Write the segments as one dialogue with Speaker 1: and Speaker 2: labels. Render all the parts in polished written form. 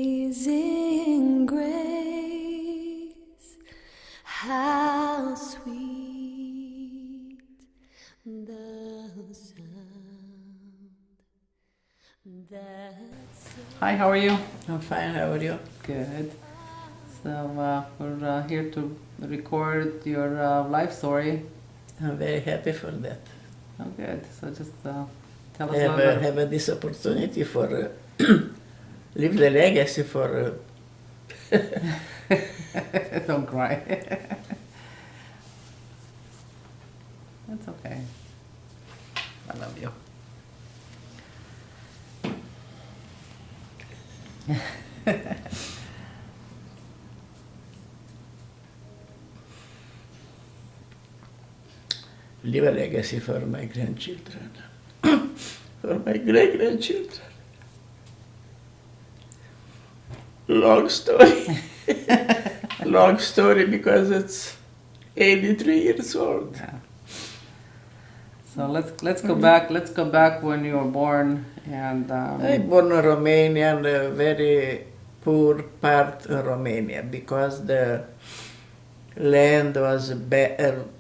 Speaker 1: Amazing grace, how sweet the sound that
Speaker 2: Hi, how are you?
Speaker 3: I'm fine, how are you?
Speaker 2: Good. So we're here to record your life story.
Speaker 3: I'm very happy for that.
Speaker 2: Oh, good. So just tell us
Speaker 3: I
Speaker 2: a little bit.
Speaker 3: have this opportunity for leave the legacy for
Speaker 2: Don't cry. That's okay. I love you.
Speaker 3: leave a legacy for my grandchildren, for my great-grandchildren. Long story. Long story because it's 83 years old.
Speaker 2: Yeah. So let's go back. Let's go back when you were born and.
Speaker 3: I born in Romania, and a very poor part of Romania because the land was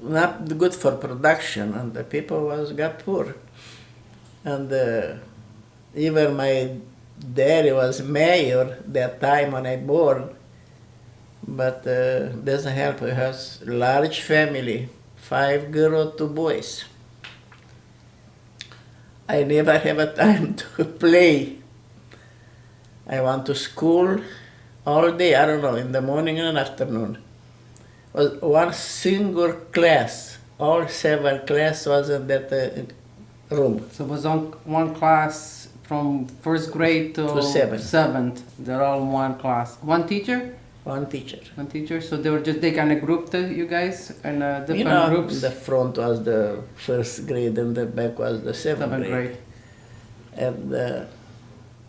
Speaker 3: not good for production, and the people got poor. And even my daddy was mayor that time when I born, but doesn't help. He has large family, 5 girls, 2 boys. I never have a time to play. I went to school all day, I don't know, in the morning and afternoon. Was one single class, all 7 class was in that room.
Speaker 2: So it was on one class from first grade
Speaker 3: To seventh.
Speaker 2: seventh. They're all in one class. One teacher.
Speaker 3: One teacher.
Speaker 2: One teacher. So they kind of grouped you guys in different groups.
Speaker 3: The front was the first grade and the back was the seventh
Speaker 2: Seventh
Speaker 3: grade.
Speaker 2: grade.
Speaker 3: And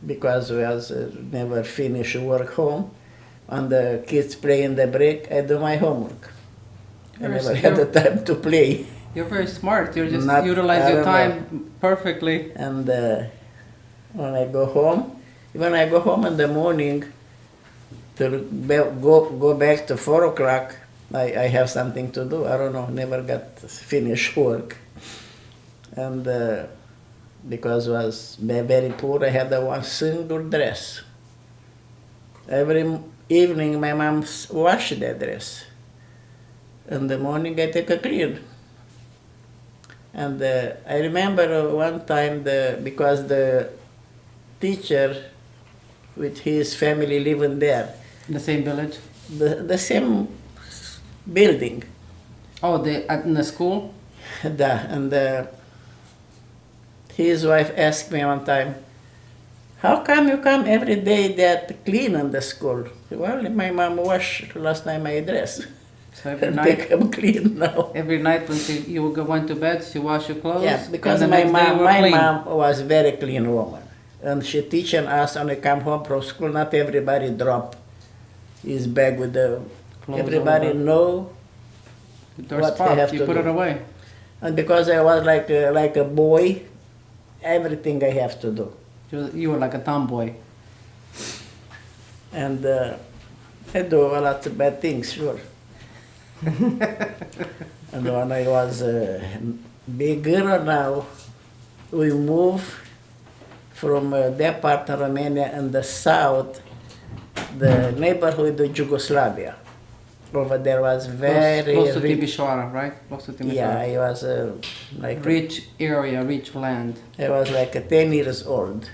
Speaker 3: because we was never finish work home, and the kids play in the break, I do my homework. I never had the time to play.
Speaker 2: You're very smart. You just
Speaker 3: Not-
Speaker 2: utilize
Speaker 3: I
Speaker 2: your
Speaker 3: don't
Speaker 2: time perfectly.
Speaker 3: And when I go home in the morning to go back to 4 o'clock, I have something to do. I don't know, never got finished work. And because I was very poor, I had one single dress. Every evening my mom washed that dress. In the morning I take a clean. And I remember one time because the teacher with his family living there,
Speaker 2: In the same village.
Speaker 3: the same building.
Speaker 2: Oh, in the school.
Speaker 3: And his wife asked me one time, "How come you come every day that clean in the school?" Well, my mom washed last time my dress.
Speaker 2: So every
Speaker 3: And
Speaker 2: night.
Speaker 3: they come clean now.
Speaker 2: Every night when you went to bed, she wash your clothes.
Speaker 3: Yeah, because
Speaker 2: and the
Speaker 3: my
Speaker 2: next day
Speaker 3: mom,
Speaker 2: were
Speaker 3: my
Speaker 2: clean.
Speaker 3: mom was very clean woman, and she teaching us when we come home from school. Not everybody drop his bag with the.
Speaker 2: Clothes
Speaker 3: Everybody
Speaker 2: over.
Speaker 3: know,
Speaker 2: Their
Speaker 3: what they
Speaker 2: spot,
Speaker 3: have
Speaker 2: you
Speaker 3: to
Speaker 2: put
Speaker 3: do.
Speaker 2: it away.
Speaker 3: and because I was like a boy, everything I have to do,
Speaker 2: You were like a tomboy.
Speaker 3: and I do a lot of bad things, sure. And when I was bigger now, we moved from that part of Romania in the south, the neighborhood of Yugoslavia. Over there was very
Speaker 2: Close to
Speaker 3: rich.
Speaker 2: Timișoara, right? Close to Timișoara.
Speaker 3: Yeah, I was like
Speaker 2: Rich area, rich land.
Speaker 3: I was like 10 years old.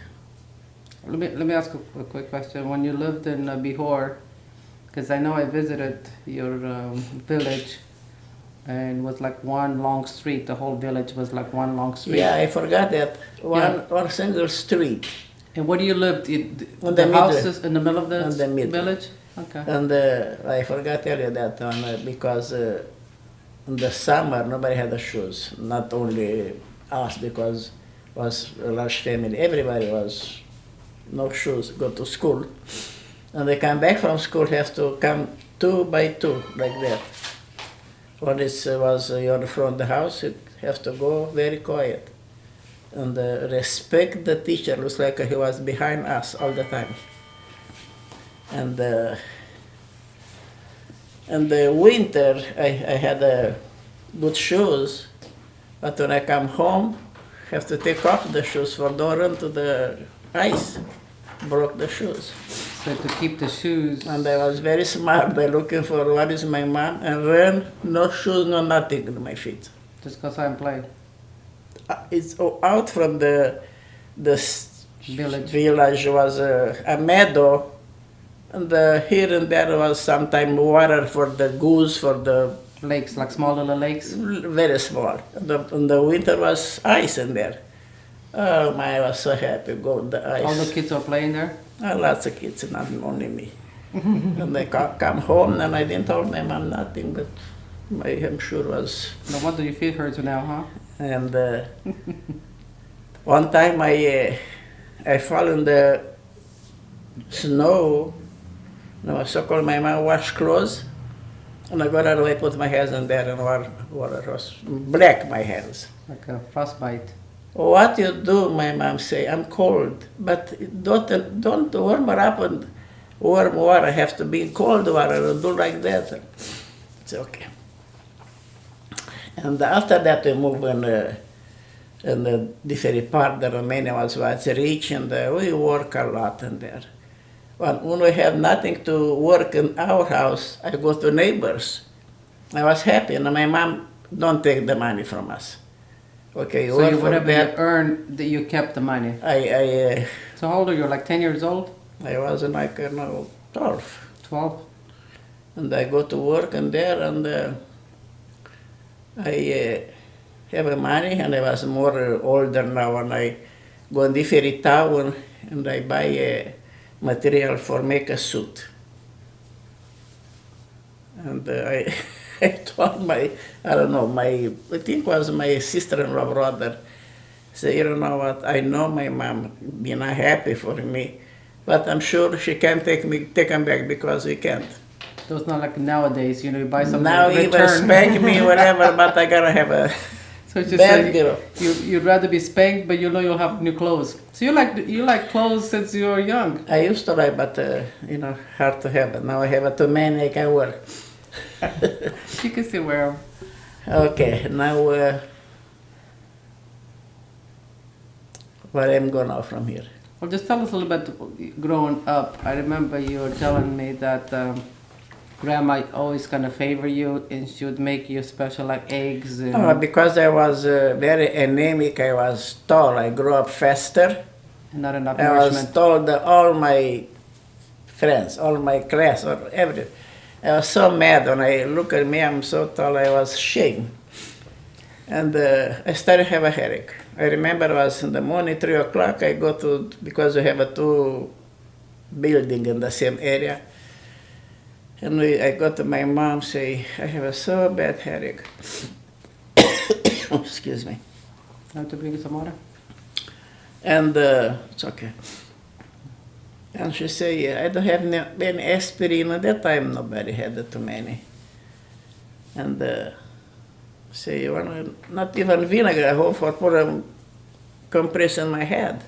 Speaker 2: Let me ask a quick question. When you lived in Bihor, because I know I visited your village, and it was like one long street. The whole village was like one long street.
Speaker 3: Yeah, I forgot that one single street.
Speaker 2: And where do you live?
Speaker 3: In
Speaker 2: The
Speaker 3: the
Speaker 2: houses in the middle of the
Speaker 3: In the middle.
Speaker 2: village? Okay.
Speaker 3: And I forgot to tell you that one because in the summer nobody had the shoes. Not only us because was a large family. Everybody was no shoes. Go to school, and they come back from school have to come 2 by 2 like that. When it was you're in front of the house, you have to go very quiet. and respect the teacher. Looks like he was behind us all the time. And in the winter, I had good shoes, but when I come home, have to take off the shoes for don't run to the ice. Broke the shoes.
Speaker 2: So to keep the shoes.
Speaker 3: And I was very smart. I looking for what is my mom and ran, no shoes, no nothing in my feet.
Speaker 2: Just go outside and play.
Speaker 3: It's out from the
Speaker 2: Village.
Speaker 3: Was a meadow, and here and there was sometime water for the goose, for the
Speaker 2: Lakes, like small little lakes.
Speaker 3: very small. In the winter was ice in there. Oh my, I was so happy go in the ice.
Speaker 2: All the kids are playing there.
Speaker 3: Lots of kids, not only me. And they come home, and I didn't tell my mom nothing, but I'm sure was.
Speaker 2: No wonder your feet hurt you now, huh?
Speaker 3: And one time I fell in the snow, and I was so cold, my mom washed clothes, and I got out away, put my hands in there, and water was black, my hands.
Speaker 2: Like a frostbite.
Speaker 3: What you do, my mom say, I'm cold, but don't warm her up and warm water, have to be cold water, and do like that. It's okay. And after that we moved in the different part, the Romania was rich, and we work a lot in there. When we have nothing to work in our house, I go to neighbors. I was happy, and my mom don't take the money from us. Okay,
Speaker 2: So you, whatever you earned, that you kept the money.
Speaker 3: So
Speaker 2: how old are you? Like 10 years old?
Speaker 3: I was like 12.
Speaker 2: 12?
Speaker 3: And I go to work in there, and I have money, and I was more older now, and I go in different town, and I buy material for make a suit. And I told I think was my sister-in-law brother, say, you don't know what, I know my mom be not happy for me, but I'm sure she can take him back because we can't.
Speaker 2: So it's not like nowadays, you buy something
Speaker 3: Now
Speaker 2: in
Speaker 3: even
Speaker 2: return.
Speaker 3: spank me, whatever, but I gotta have a
Speaker 2: So it's just
Speaker 3: bad
Speaker 2: like
Speaker 3: girl.
Speaker 2: you'd rather be spanked, but you'll have new clothes. So you like clothes since you were young.
Speaker 3: I used to like, but hard to have it. Now I have too many I can wear.
Speaker 2: You can still wear them.
Speaker 3: Okay, now where I'm going now from here?
Speaker 2: Well, just tell us a little bit growing up. I remember you were telling me that Grandma always kind of favor you, and she would make you special like eggs. And
Speaker 3: Because I was very anemic, I was tall. I grew up faster.
Speaker 2: not enough
Speaker 3: I was
Speaker 2: nourishment.
Speaker 3: told that all my friends, all my class, or everything. I was so mad when I look at me, I'm so tall, I was ashamed. And I started to have a headache. I remember it was in the morning, 3 o'clock, I go to, because we have a 2 building in the same area. And I go to my mom, say, I have a so bad headache. Excuse me.
Speaker 2: I have to bring you some water.
Speaker 3: And it's okay. And she say, I don't have any aspirin. At that time, nobody had too many. And say, you want not even vinegar, I hope for put a compress in my head.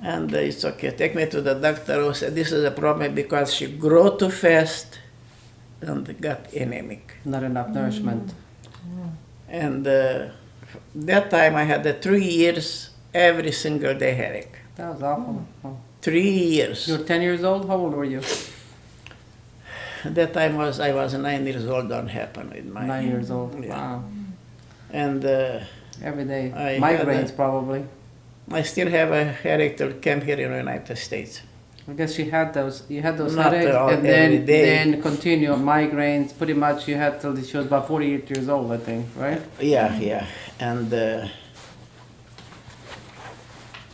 Speaker 3: And it's okay, take me to the doctor who said, this is a problem because she grew too fast and got anemic.
Speaker 2: Not enough nourishment.
Speaker 3: And that time I had 3 years, every single day headache.
Speaker 2: That was awful. Oh.
Speaker 3: 3 years.
Speaker 2: You were 10 years old? How old were you?
Speaker 3: That time I was 9 years old. Don't happen with my
Speaker 2: 9 years old.
Speaker 3: Yeah.
Speaker 2: Wow.
Speaker 3: And
Speaker 2: Every day.
Speaker 3: I
Speaker 2: Migraines
Speaker 3: had
Speaker 2: probably.
Speaker 3: I still have a headache till came here in the United States.
Speaker 2: I guess you had those
Speaker 3: Not
Speaker 2: headaches,
Speaker 3: all-
Speaker 2: and
Speaker 3: every day.
Speaker 2: then continue migraines. Pretty much you had till she was about 48 years old, I think, right?
Speaker 3: Yeah. And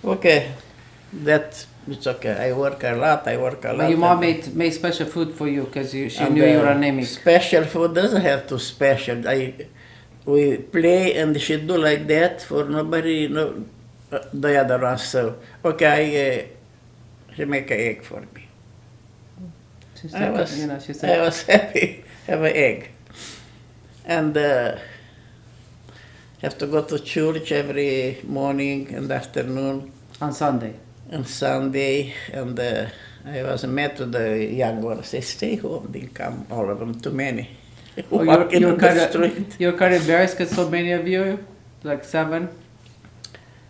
Speaker 3: okay, that it's okay. I work a lot.
Speaker 2: But your mom made special food for you because she
Speaker 3: And,
Speaker 2: knew you were anemic.
Speaker 3: Special food doesn't have to special. We play and she do like that for nobody, no, the other one. So okay, she make an egg for me.
Speaker 2: She
Speaker 3: I
Speaker 2: said,
Speaker 3: was,
Speaker 2: she
Speaker 3: I
Speaker 2: said,
Speaker 3: was happy have an egg, and Have to go to church every morning and afternoon
Speaker 2: On Sunday.
Speaker 3: and Sunday. And I was met with the young ones. They stay home. They come, all of them, too many.
Speaker 2: Oh,
Speaker 3: Walking on the street.
Speaker 2: you're kind of embarrassed because so many of you, like 7.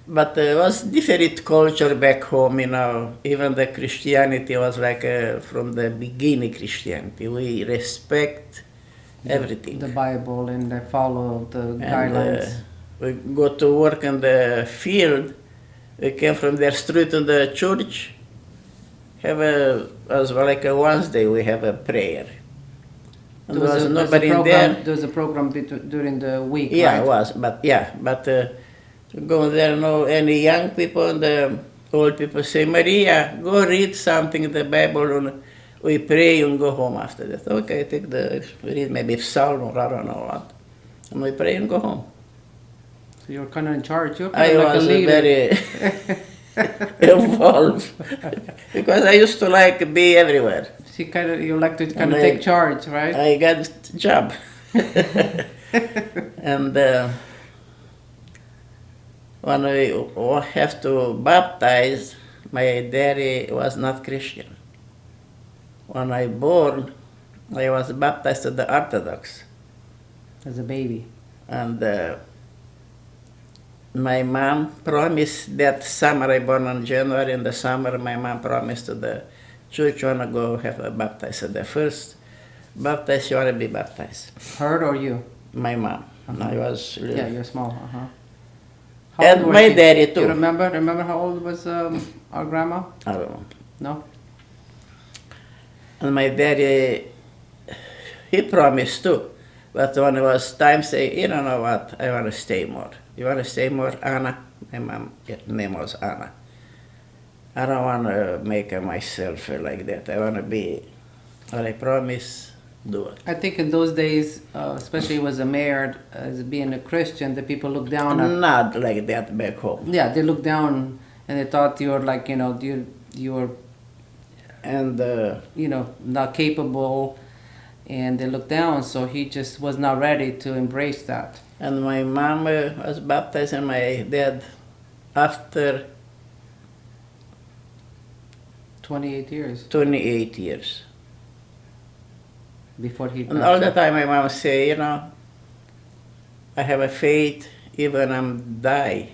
Speaker 3: But it was different culture back home, you know. Even the Christianity was like from the beginning Christianity. We respect everything.
Speaker 2: The Bible, and they follow the
Speaker 3: And
Speaker 2: guidelines.
Speaker 3: we go to work in the field. We came from the street to the church. As well, like a Wednesday, we have a prayer. And there was nobody in there.
Speaker 2: There was a program during the week,
Speaker 3: Yeah,
Speaker 2: right?
Speaker 3: it was, but go there, no any young people and the old people say, Maria, go read something in the Bible and we pray and go home after that. Okay, read maybe Psalm or I don't know what. And we pray and go home.
Speaker 2: So you're kind of in charge. You're
Speaker 3: I
Speaker 2: kind of like
Speaker 3: was
Speaker 2: a leader.
Speaker 3: very involved because I used to like be everywhere.
Speaker 2: You like to kind
Speaker 3: And
Speaker 2: of
Speaker 3: I-
Speaker 2: take charge, right?
Speaker 3: I got job. And when we have to baptize, my daddy was not Christian. When I born, I was baptized to the Orthodox.
Speaker 2: As a baby.
Speaker 3: And my mom promised that summer, I born in January, in the summer my mom promised to the church, wanna go have a baptized. The first baptized, she wanna be baptized.
Speaker 2: Her or you?
Speaker 3: My mom. I was little.
Speaker 2: Yeah, you're small. How
Speaker 3: And
Speaker 2: old was
Speaker 3: my
Speaker 2: she?
Speaker 3: daddy
Speaker 2: You
Speaker 3: too.
Speaker 2: remember how old was our grandma?
Speaker 3: I don't know.
Speaker 2: No?
Speaker 3: And my daddy, he promised too. But when it was time, say, you don't know what, I want to stay more. You want to stay more, Anna? My mom name was Anna. I don't want to make myself like that. I want to be, what I promise, do it.
Speaker 2: I think in those days, especially as a mayor, as being a Christian, the people looked down at.
Speaker 3: Not like that back home.
Speaker 2: Yeah, they looked down and they thought you were like, you were,
Speaker 3: And
Speaker 2: not capable, and they looked down. So he just was not ready to embrace that.
Speaker 3: and my mom was baptized and my dad after
Speaker 2: 28 years
Speaker 3: 28 years.
Speaker 2: before he.
Speaker 3: And all the time my mom say, I have a faith, even I'm die,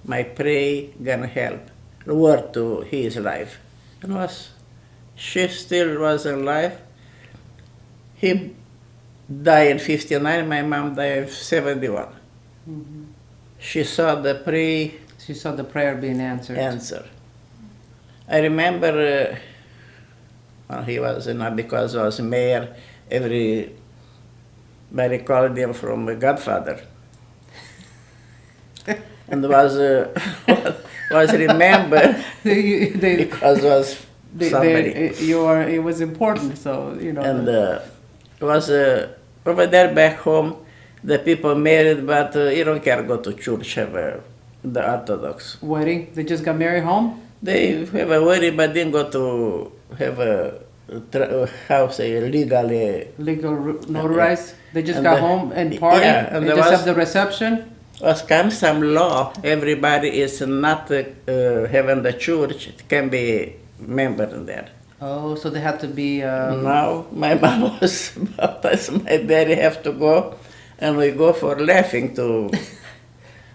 Speaker 3: my pray gonna help. Word to his life. And she still was alive. He died in 59, my mom died in 71.
Speaker 2: Mhm.
Speaker 3: She saw the prayer
Speaker 2: She saw the prayer being answered.
Speaker 3: answer. I remember when he was, because I was mayor, everybody called him from a Godfather. And was remembered because was somebody.
Speaker 2: It was important, so
Speaker 3: And was over there back home, the people married, but you don't care go to church, have the Orthodox.
Speaker 2: wedding. They just got married home.
Speaker 3: They have a wedding, but didn't go to have a house legally.
Speaker 2: Legal notarized. They just
Speaker 3: And
Speaker 2: got
Speaker 3: the-
Speaker 2: home and party.
Speaker 3: yeah, and
Speaker 2: they
Speaker 3: there
Speaker 2: just
Speaker 3: was-
Speaker 2: have the reception.
Speaker 3: Was come some law, everybody is not having the church, it can be member in there.
Speaker 2: Oh, so they had to be.
Speaker 3: Now my mom was baptized, my daddy have to go, and we go for laughing to,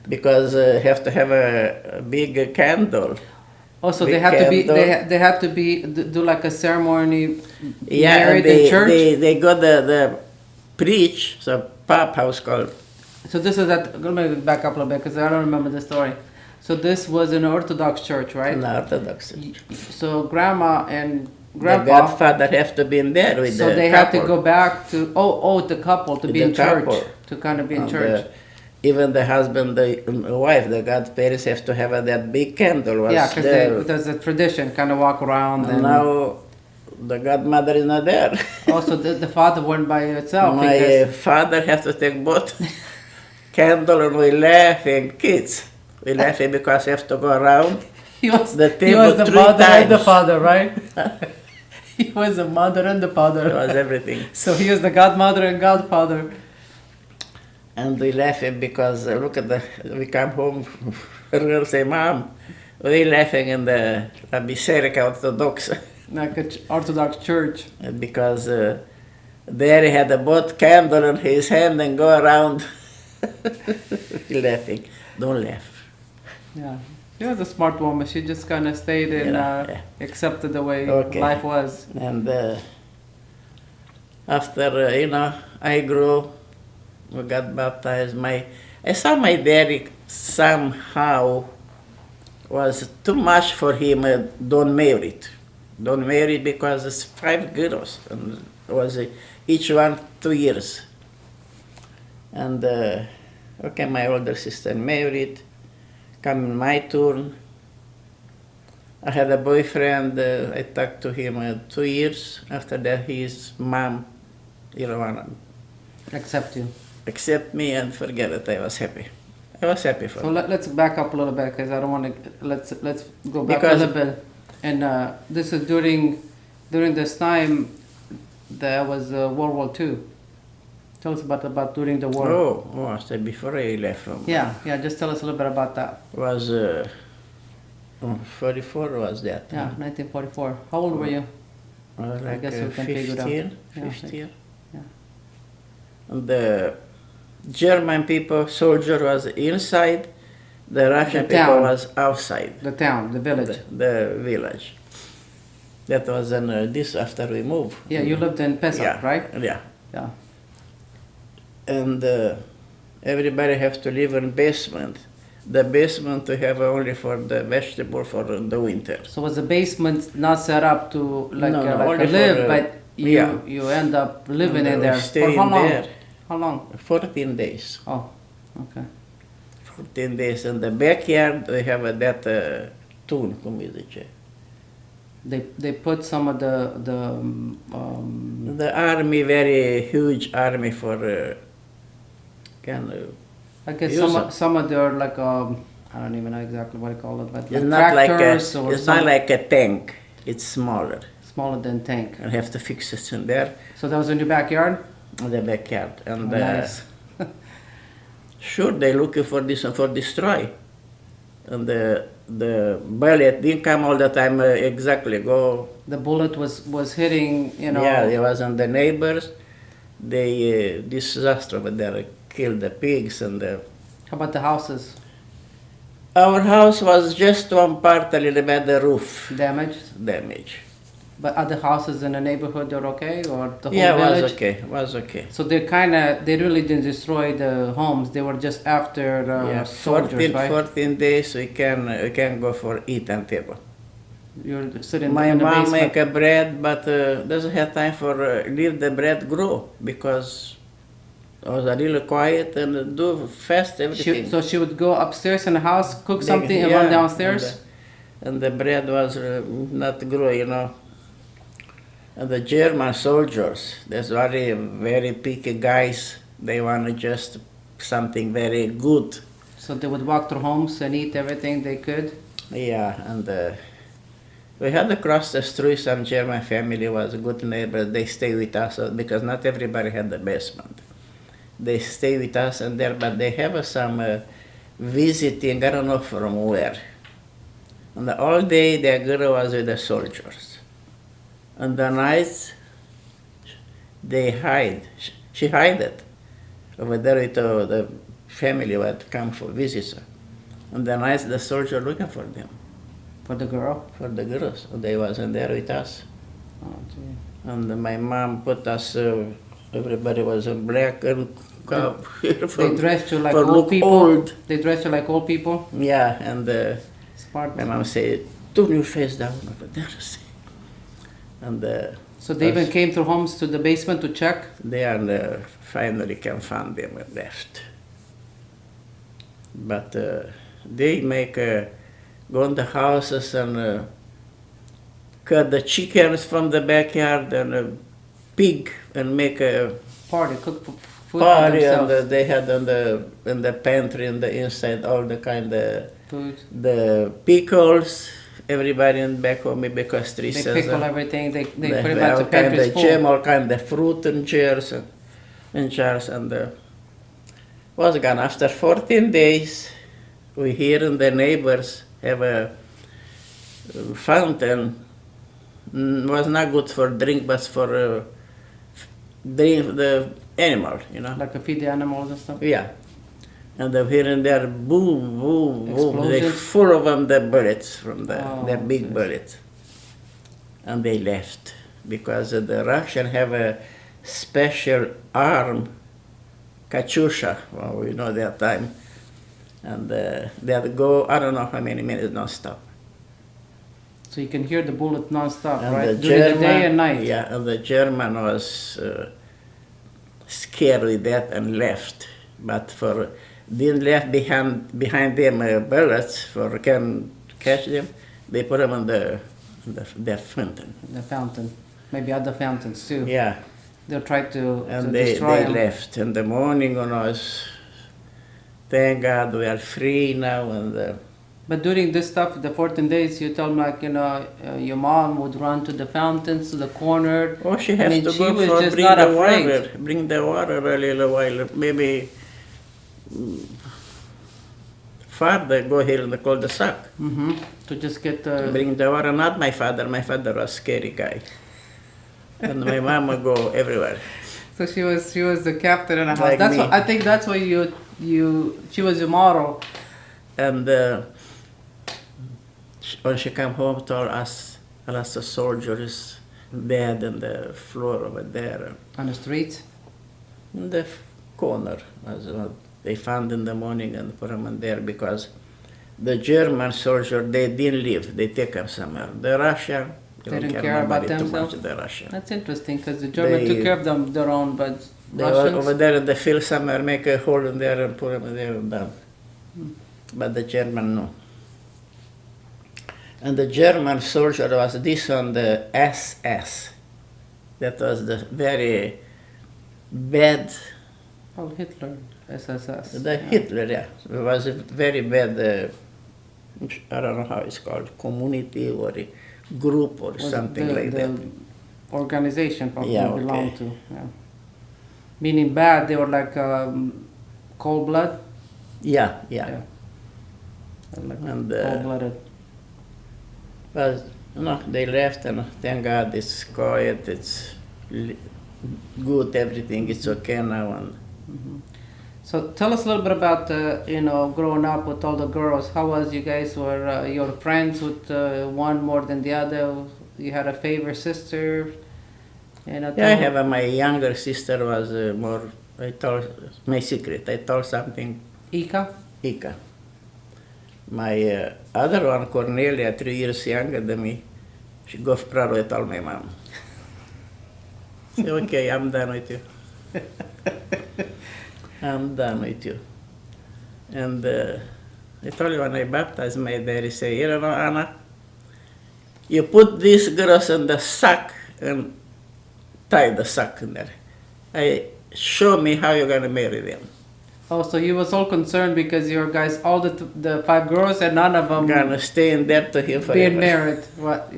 Speaker 3: because have to have a big candle.
Speaker 2: Oh, so
Speaker 3: we
Speaker 2: they had to be.
Speaker 3: can
Speaker 2: They had to be do like a ceremony.
Speaker 3: Yeah,
Speaker 2: married
Speaker 3: and
Speaker 2: in church.
Speaker 3: they got the preach, the pub house called.
Speaker 2: So this is that. Let me back up a little bit because I don't remember the story. So this was an Orthodox church, right?
Speaker 3: An Orthodox.
Speaker 2: So grandma and
Speaker 3: The
Speaker 2: grandpa.
Speaker 3: godfather have to be in there with
Speaker 2: So
Speaker 3: the
Speaker 2: they
Speaker 3: couple.
Speaker 2: had to go back to the couple to be
Speaker 3: The
Speaker 2: in church,
Speaker 3: couple.
Speaker 2: to kind of be in
Speaker 3: And,
Speaker 2: church.
Speaker 3: even the husband, the wife, the godparents have to have that big candle. Was
Speaker 2: Yeah, because
Speaker 3: there.
Speaker 2: there's a tradition, kind of walk around.
Speaker 3: And
Speaker 2: And
Speaker 3: now the godmother is not there.
Speaker 2: also the father went by itself.
Speaker 3: My
Speaker 2: because,
Speaker 3: father has to take both candle and we laughing, kids. We laughing because we have to go around.
Speaker 2: he was
Speaker 3: the
Speaker 2: he
Speaker 3: table
Speaker 2: was the
Speaker 3: 3
Speaker 2: mother and the
Speaker 3: times.
Speaker 2: father, right? He was the mother and the
Speaker 3: It
Speaker 2: father.
Speaker 3: was everything.
Speaker 2: So he was the godmother and godfather.
Speaker 3: And we laughing because look at we come home, we'll say, Mom, we laughing in the La Biserica Orthodox
Speaker 2: Like a Orthodox church.
Speaker 3: because there he had a both candle in his hand and go around laughing. Don't laugh.
Speaker 2: Yeah. She was a smart woman. She just kind of stayed and
Speaker 3: Yeah.
Speaker 2: accepted the way
Speaker 3: Okay.
Speaker 2: life was.
Speaker 3: And after, I grew, we got baptized. I saw my daddy somehow was too much for him, don't marry it. Don't marry because it's 5 girls, and it was each one 2 years. And okay, my older sister married, come my turn. I had a boyfriend, I talked to him 2 years. After that, his mom,
Speaker 2: Accept you.
Speaker 3: accept me and forget it. I was happy. I was happy for
Speaker 2: So
Speaker 3: him.
Speaker 2: let's back up a little bit because I don't want to. Let's go back
Speaker 3: Because-
Speaker 2: a little bit. And this is during this time there was World War II. Tell us about during the war.
Speaker 3: Oh, I said before I left from.
Speaker 2: Yeah. Just tell us a little bit about that.
Speaker 3: Was 44 was that?
Speaker 2: Yeah, 1944. How old were you?
Speaker 3: Like
Speaker 2: guess we can figure it out.
Speaker 3: 15.
Speaker 2: Yeah,
Speaker 3: 15.
Speaker 2: yeah.
Speaker 3: And the German people, soldier was inside, the Russian
Speaker 2: The
Speaker 3: people
Speaker 2: town.
Speaker 3: was outside.
Speaker 2: The town, the village.
Speaker 3: The village. That was this after we moved.
Speaker 2: Yeah, you lived in Pesach,
Speaker 3: Yeah,
Speaker 2: right?
Speaker 3: Yeah.
Speaker 2: Yeah.
Speaker 3: And everybody has to live in basement. The basement we have only for the vegetable for the winter.
Speaker 2: So was the basement not set up to like
Speaker 3: No, no,
Speaker 2: like
Speaker 3: only
Speaker 2: a live,
Speaker 3: for,
Speaker 2: but
Speaker 3: yeah.
Speaker 2: you end up living in
Speaker 3: And,
Speaker 2: there
Speaker 3: stay
Speaker 2: for how
Speaker 3: in
Speaker 2: long?
Speaker 3: there.
Speaker 2: How long?
Speaker 3: 14 days.
Speaker 2: Oh, okay.
Speaker 3: 14 days. In the backyard we have that tune, come dice.
Speaker 2: They put some of the
Speaker 3: The army, very huge army for
Speaker 2: I guess
Speaker 3: use
Speaker 2: some of their like I don't even know exactly what you call it, but
Speaker 3: it's
Speaker 2: like
Speaker 3: not like
Speaker 2: tractors or
Speaker 3: it's not
Speaker 2: some-
Speaker 3: like a tank. It's smaller.
Speaker 2: smaller than tank.
Speaker 3: You have to fix it in there
Speaker 2: So that was in your backyard.
Speaker 3: in the backyard. And
Speaker 2: Nice.
Speaker 3: sure they looking for this for destroy. And the bullet didn't come all the time exactly go.
Speaker 2: The bullet was hitting,
Speaker 3: Yeah, it was on the neighbors. They disaster over there killed the pigs and the.
Speaker 2: How about the houses?
Speaker 3: Our house was just one part, a little bit the roof
Speaker 2: Damaged?
Speaker 3: damage.
Speaker 2: But other houses in the neighborhood are okay, or the whole
Speaker 3: Yeah, it
Speaker 2: village?
Speaker 3: was okay. Was okay.
Speaker 2: So they really didn't destroy the homes. They were just after
Speaker 3: Yeah,
Speaker 2: soldiers,
Speaker 3: 14,
Speaker 2: right?
Speaker 3: 14 days we can go for eat and table.
Speaker 2: You're sitting
Speaker 3: My
Speaker 2: in the
Speaker 3: mom
Speaker 2: basement.
Speaker 3: make a bread, but doesn't have time for leave the bread grow because I was a little quiet and do fast everything.
Speaker 2: So she would go upstairs in the house, cook
Speaker 3: They-
Speaker 2: something, and
Speaker 3: yeah,
Speaker 2: run downstairs.
Speaker 3: And the bread was not grow, And the German soldiers, there's very picky guys. They want just something very good.
Speaker 2: So they would walk through homes and eat everything they could.
Speaker 3: Yeah, and we had across the street some German family was a good neighbor. They stay with us because not everybody had the basement. They stay with us and there, but they have some visiting. I don't know from where. And all day the girl was with the soldiers. And the night they hide. She hid it over there with the family would come for visits. And the night the soldier looking for them.
Speaker 2: For the girl?
Speaker 3: For the girls. They wasn't there with us.
Speaker 2: Oh, gee.
Speaker 3: And my mom put us, everybody was in black and
Speaker 2: They dressed you like
Speaker 3: for
Speaker 2: old
Speaker 3: look
Speaker 2: people?
Speaker 3: old.
Speaker 2: They dressed you like old people?
Speaker 3: Yeah, and
Speaker 2: Smart.
Speaker 3: my mom said, turn your face down over there. And
Speaker 2: So they even came through homes to the basement to check?
Speaker 3: they are finally can find them and left. But they make go in the houses and cut the chickens from the backyard and a pig and make a
Speaker 2: Party, cook food for
Speaker 3: party and
Speaker 2: themselves.
Speaker 3: they had in the pantry in the inside all the kind of
Speaker 2: Food.
Speaker 3: the pickles. Everybody in back home because
Speaker 2: They
Speaker 3: says
Speaker 2: pickle everything. They
Speaker 3: they
Speaker 2: pretty
Speaker 3: have
Speaker 2: much
Speaker 3: all
Speaker 2: the
Speaker 3: kind
Speaker 2: pantry's
Speaker 3: of
Speaker 2: full.
Speaker 3: jam, all kind of fruit and jars and Was gone. After 14 days, we hear in the neighbors have a fountain. Was not good for drink, but for drink the animal, you know.
Speaker 2: Like to feed the animals and stuff?
Speaker 3: Yeah. And here and there, boom, boom, boom. They
Speaker 2: Explosions?
Speaker 3: full of them the bullets from the big
Speaker 2: yes.
Speaker 3: bullets. And they left because the Russians have a special arm, Katyusha, well, we know that time. And they go, I don't know how many minutes non-stop.
Speaker 2: So you can hear the bullet non-stop,
Speaker 3: And
Speaker 2: right?
Speaker 3: the
Speaker 2: During
Speaker 3: German,
Speaker 2: the day and night?
Speaker 3: Yeah, and the German was scared with that and left. But for didn't left behind them bullets for can catch them. They put them on the fountain.
Speaker 2: The fountain. Maybe other fountains too.
Speaker 3: Yeah,
Speaker 2: They'll try to
Speaker 3: and they
Speaker 2: destroy them.
Speaker 3: left in the morning. You know, thank God we are free now. And
Speaker 2: But during this stuff, the 14 days, you told me like, your mom would run to the fountains, to the corner.
Speaker 3: oh, she has to
Speaker 2: she
Speaker 3: go
Speaker 2: was
Speaker 3: for
Speaker 2: just
Speaker 3: bring
Speaker 2: not
Speaker 3: the
Speaker 2: afraid.
Speaker 3: water. Bring the water a little while. Maybe farther go here in the cul-de-sac.
Speaker 2: Mm-hmm. To just get the...
Speaker 3: Bring the water. Not my father. My father was a scary guy. And my mama go everywhere.
Speaker 2: So she was the captain in the house.
Speaker 3: Like
Speaker 2: That's
Speaker 3: me.
Speaker 2: what I think. That's why she was your model.
Speaker 3: And when she come home, told us lots of soldiers dead on the floor over there,
Speaker 2: On the streets.
Speaker 3: in the corner. They found in the morning and put them in there because the German soldier they didn't leave. They take them somewhere. The Russian
Speaker 2: They
Speaker 3: don't
Speaker 2: didn't care about
Speaker 3: nobody too much.
Speaker 2: themselves?
Speaker 3: The Russian.
Speaker 2: That's interesting because the Germans
Speaker 3: They-
Speaker 2: took care of them their own, but
Speaker 3: They were
Speaker 2: Russians.
Speaker 3: over there in the field somewhere, make a hole in there and put them in there and done. But the German, no. And the German soldier was this on the SS. That was the very bad,
Speaker 2: Oh, Hitler, SSS.
Speaker 3: the Hitler, yeah. It was a very bad, I don't know how it's called, community or a group or
Speaker 2: Was
Speaker 3: something
Speaker 2: the,
Speaker 3: like
Speaker 2: the
Speaker 3: that.
Speaker 2: organization probably
Speaker 3: Yeah,
Speaker 2: belonged
Speaker 3: okay.
Speaker 2: to. Yeah. Meaning bad, they were like cold blood.
Speaker 3: Yeah, yeah.
Speaker 2: Like
Speaker 3: And,
Speaker 2: cold-blooded.
Speaker 3: But they left, and thank God it's quiet, it's good, everything is okay now. And
Speaker 2: So tell us a little bit about growing up with all the girls. How was you guys? Were your friends with one more than the other? You had a favorite sister?
Speaker 3: yeah, I have my younger sister was more. I told my secret. I told something.
Speaker 2: Ika?
Speaker 3: Ika. My other one, Cornelia, 3 years younger than me, she go probably told my mom. Say, okay, I'm done with you. I'm done with you. And I told you when I baptized my daddy, say, you know, Anna, you put these girls in the sack and tie the sack in there. Show me how you're gonna marry them.
Speaker 2: Oh, so he was all concerned because your guys, all the 5 girls, and none of them
Speaker 3: Gonna stay in debt to him forever.
Speaker 2: being married. What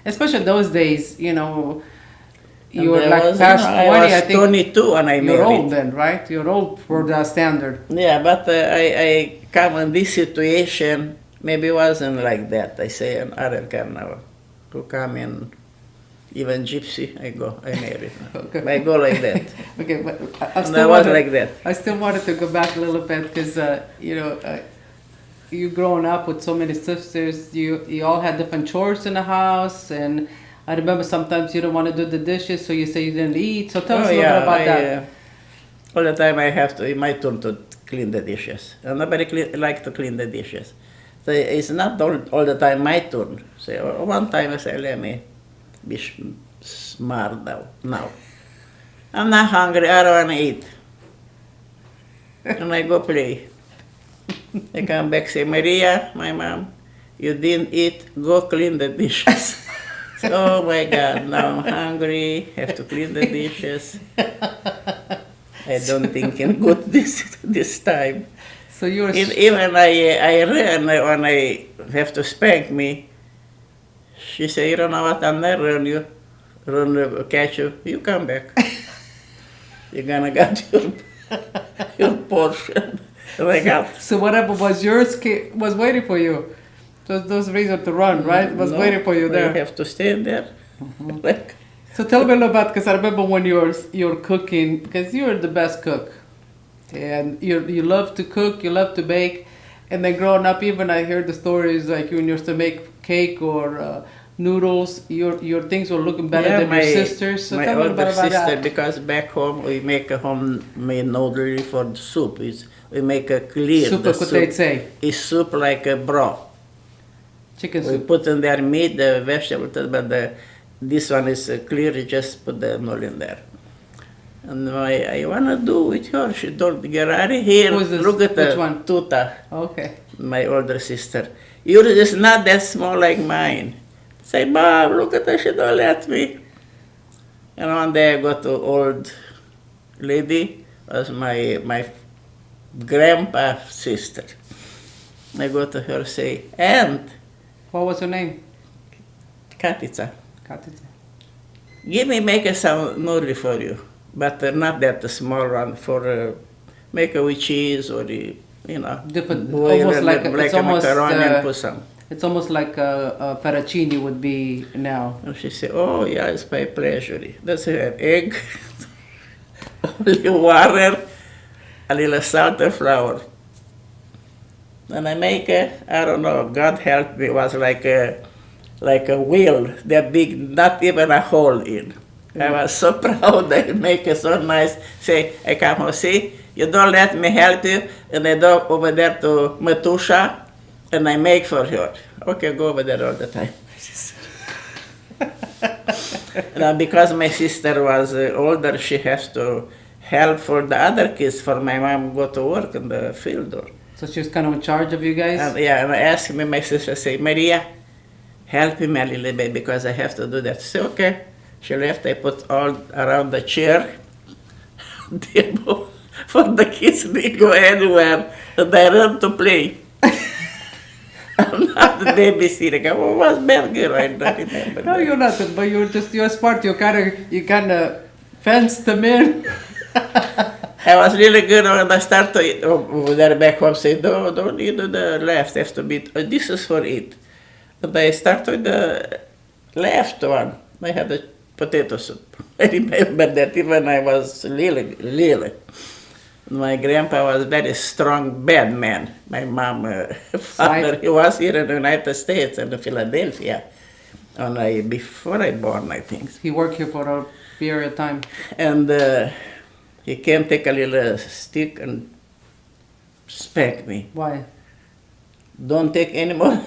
Speaker 2: especially those days, you
Speaker 3: And
Speaker 2: were
Speaker 3: there
Speaker 2: like
Speaker 3: was,
Speaker 2: past 20.
Speaker 3: I was
Speaker 2: I think
Speaker 3: 22 when I
Speaker 2: you're
Speaker 3: married.
Speaker 2: old then, right? You're old for the standard.
Speaker 3: Yeah, but I come in this situation, maybe it wasn't like that. I say, I don't care now. To come in, even gypsy, I marry.
Speaker 2: Okay.
Speaker 3: I go like that.
Speaker 2: Okay, but
Speaker 3: And I was like that.
Speaker 2: I still wanted to go back a little bit because you growing up with so many sisters, you all had different chores in the house, and I remember sometimes you don't want to do the dishes, so you say you didn't eat. So tell us a little bit about that.
Speaker 3: All the time I have to, it's my turn to clean the dishes. And nobody like to clean the dishes. So it's not all the time my turn. So one time I say, let me be smart now. I'm not hungry, I don't want to eat. And I go play. I come back, say, Maria, my mom, you didn't eat, go clean the dishes. So, oh my God, now I'm hungry, have to clean the dishes. I don't think I'm good this time.
Speaker 2: So you were
Speaker 3: Even I ran when I have to spank me. She said, you don't know what, I'm not catch you, you come back. You're gonna get your portion. Regal.
Speaker 2: So whatever was yours was waiting for you. Those reasons to run, right? Was
Speaker 3: No,
Speaker 2: waiting for you there.
Speaker 3: You have to stay there. Like,
Speaker 2: So tell me a little about, because I remember when you're cooking, because you're the best cook, and you love to cook, you love to bake, and then growing up, even I heard the stories like when you used to make cake or noodles, your things were looking better than your sisters. So
Speaker 3: my
Speaker 2: tell me a little bit
Speaker 3: older
Speaker 2: about
Speaker 3: sister,
Speaker 2: that.
Speaker 3: because back home we make a homemade noodle for the soup. We make a clear.
Speaker 2: Soup,
Speaker 3: The
Speaker 2: what they'd say.
Speaker 3: is soup like a broth.
Speaker 2: Chicken
Speaker 3: We
Speaker 2: soup.
Speaker 3: put in there meat, the vegetables, but this one is clear. You just put the noodle in there. And I wanna do with her. She told, get out of here.
Speaker 2: Who is this?
Speaker 3: Look at
Speaker 2: Which
Speaker 3: the
Speaker 2: one?
Speaker 3: tuta,
Speaker 2: Okay.
Speaker 3: my older sister. Yours is not that small like mine. Say, Bob, look at her. She don't let me. And one day I got to old lady, was my grandpa's sister. I go to her say, Aunt,
Speaker 2: What was her name?
Speaker 3: Katica,
Speaker 2: Katica.
Speaker 3: give me make some noodle for you, but not that small one for make it with cheese or
Speaker 2: Different,
Speaker 3: boil
Speaker 2: almost
Speaker 3: and
Speaker 2: like
Speaker 3: like
Speaker 2: it's
Speaker 3: a
Speaker 2: almost
Speaker 3: macaroni and put some.
Speaker 2: it's almost like a fettuccine would be now.
Speaker 3: And she said, oh yeah, it's my pleasure. That's an egg, only water, a little salt and flour. And I make I don't know, God help me, it was like a wheel, that big, not even a hole in. I was so proud I make it so nice. Say, I come home, see, you don't let me help you, and I go over there to Matusha, and I make for her. Okay, go over there all the time. Now, because my sister was older, she has to help for the other kids, for my mom go to work in the field.
Speaker 2: So she was kind of in charge of you guys?
Speaker 3: And I asked me, my sister say, Maria, help me a little bit because I have to do that. She said, okay. She left, I put all around the chair, table, for the kids to go anywhere, and I run to play. I'm not the babysitter. I was bad girl, I don't remember.
Speaker 2: No,
Speaker 3: that.
Speaker 2: you're not, but you're smart. You kind of fenced them in.
Speaker 3: I was really good when I started over there back home, say, no, don't you do the left, have to be, this is for it. And I started the left one. I had a potato soup. I remember that even I was little. My grandpa was a very strong, bad man. My mom, father, he was here in the United States, in Philadelphia, before I born, I think.
Speaker 2: He worked here for a period of time.
Speaker 3: And he came take a little stick and spank me.
Speaker 2: Why?
Speaker 3: Don't take any more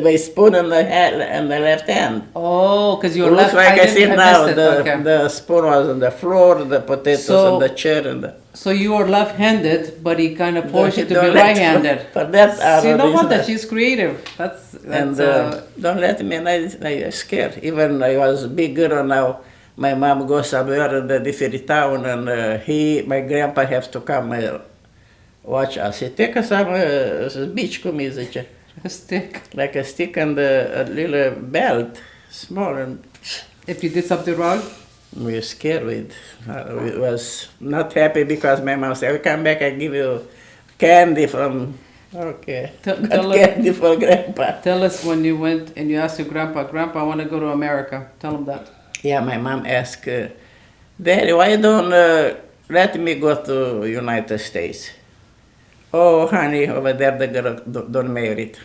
Speaker 3: my spoon in the left hand.
Speaker 2: Oh, because you
Speaker 3: It
Speaker 2: were
Speaker 3: looks
Speaker 2: left.
Speaker 3: like I see now
Speaker 2: missed it.
Speaker 3: the spoon was on the floor, the potatoes
Speaker 2: So-
Speaker 3: on the chair, and
Speaker 2: So you were left-handed, but he kind of forced you to be
Speaker 3: Don't let-
Speaker 2: right-handed.
Speaker 3: For that,
Speaker 2: So you know what?
Speaker 3: reason.
Speaker 2: That she's creative. That's
Speaker 3: And don't let me, I scared. Even I was big girl now. My mom goes somewhere in the different town, and my grandpa has to come watch us. He take us some beach kumizice,
Speaker 2: a stick.
Speaker 3: like a stick and a little belt, small, and
Speaker 2: If you did something wrong,
Speaker 3: we were scared with. We was not happy because my mom said, "We come back, I give you candy from." Okay,
Speaker 2: Tell-
Speaker 3: got
Speaker 2: tell her-
Speaker 3: candy for grandpa.
Speaker 2: tell us when you went and you asked your grandpa, I want to go to America. Tell him that.
Speaker 3: Yeah, my mom asked, Daddy, why don't let me go to United States? Oh, honey, over there the girl don't marry it.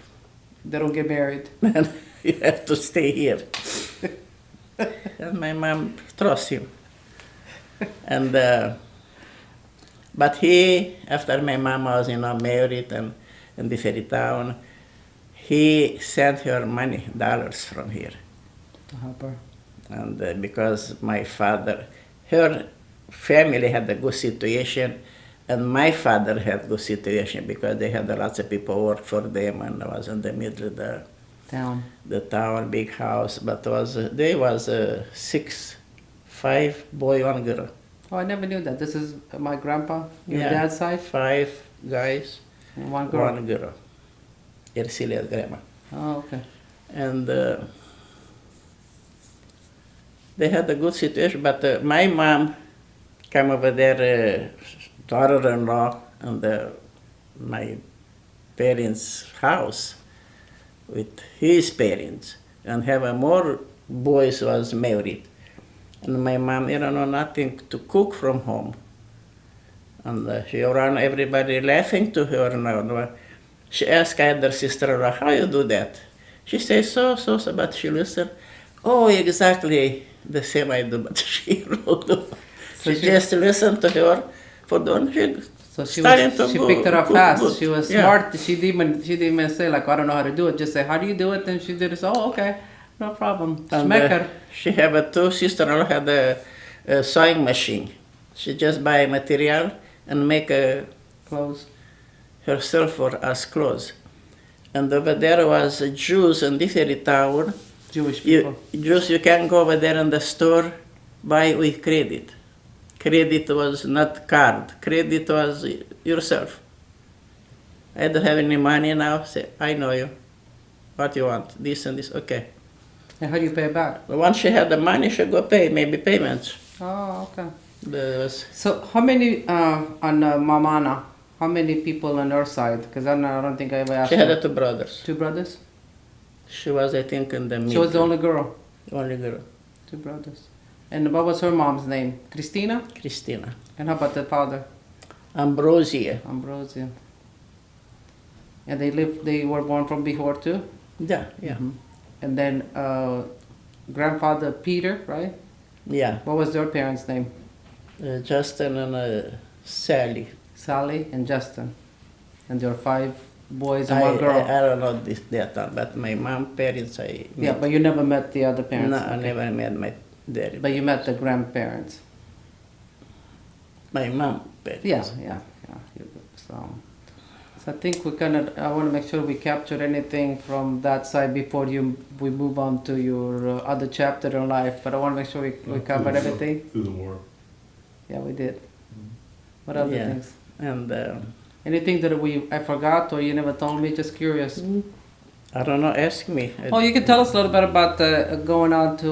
Speaker 2: They don't get married.
Speaker 3: You have to stay here. And my mom trusts him. And but he, after my mom was married and in the ferry town, he sent her money, dollars from here.
Speaker 2: To help her.
Speaker 3: And because my father, her family had a good situation, and my father had good situation because they had lots of people work for them, and I was in the middle of
Speaker 2: Down.
Speaker 3: the town, big house, but there was 5 boy, 1 girl.
Speaker 2: Oh, I never knew that. This is my grandpa, your
Speaker 3: Yeah.
Speaker 2: dad's side,
Speaker 3: 5 guys,
Speaker 2: and one girl.
Speaker 3: 1 girl. Ercilia's grandma.
Speaker 2: Oh, okay.
Speaker 3: And they had a good situation, but my mom came over there daughter-in-law in my parents' house with his parents, and have a more boys was married. And my mom, know nothing to cook from home. And she ran everybody laughing to her now. She asked either sister-in-law, how you do that? She says, so, but she listened. Oh, exactly the same I do, but she don't do.
Speaker 2: So
Speaker 3: she just listened to her for doing she
Speaker 2: So she
Speaker 3: to
Speaker 2: picked it up
Speaker 3: cook
Speaker 2: fast.
Speaker 3: good.
Speaker 2: She was
Speaker 3: Yeah.
Speaker 2: smart. She didn't even say like, I don't know how to do it. Just say, how do you do it? And she did it. So, oh, okay, no problem.
Speaker 3: And
Speaker 2: Smacker.
Speaker 3: she have a two sister-in-law had a sewing machine. She just buy material and make
Speaker 2: Clothes.
Speaker 3: herself for us clothes. And over there was Jews in different town.
Speaker 2: Jewish people.
Speaker 3: Jews, you can go over there in the store, buy with credit. Credit was not card. Credit was yourself. I don't have any money now. Say, I know you. What you want? This and this. Okay.
Speaker 2: And how do you pay back?
Speaker 3: But once she had the money, she go pay, maybe payments.
Speaker 2: Oh, okay.
Speaker 3: There was,
Speaker 2: So how many on Mamana? How many people on her side? Because I don't think I ever asked
Speaker 3: she had
Speaker 2: her.
Speaker 3: two brothers.
Speaker 2: Two brothers?
Speaker 3: She was, I think, in the middle.
Speaker 2: She was the only girl.
Speaker 3: Only girl.
Speaker 2: Two brothers. And what was her mom's name? Christina?
Speaker 3: Christina.
Speaker 2: And how about the father?
Speaker 3: Ambrosia.
Speaker 2: Ambrosia. And they were born from Bihor too?
Speaker 3: Yeah, yeah.
Speaker 2: Mhm. And then grandfather Peter, right?
Speaker 3: Yeah.
Speaker 2: What was their parents' name?
Speaker 3: Justin and Sally.
Speaker 2: Sally and Justin. And there were 5 boys and 1 girl.
Speaker 3: I don't know that one, but my mom parents I met.
Speaker 2: Yeah, but you never met the other parents.
Speaker 3: No, I
Speaker 2: Okay.
Speaker 3: never met my dad.
Speaker 2: But you met the grandparents.
Speaker 3: My mom parents.
Speaker 2: Yeah. So I think I want to make sure we capture anything from that side before we move on to your other chapter in life. But I want to make sure we covered everything.
Speaker 4: Through the war.
Speaker 2: Yeah, we did. What other
Speaker 3: Yeah.
Speaker 2: things?
Speaker 3: And
Speaker 2: Anything that I forgot or you never told me? Just curious.
Speaker 3: I don't know, ask me.
Speaker 2: Oh, you can tell us a little bit about going on to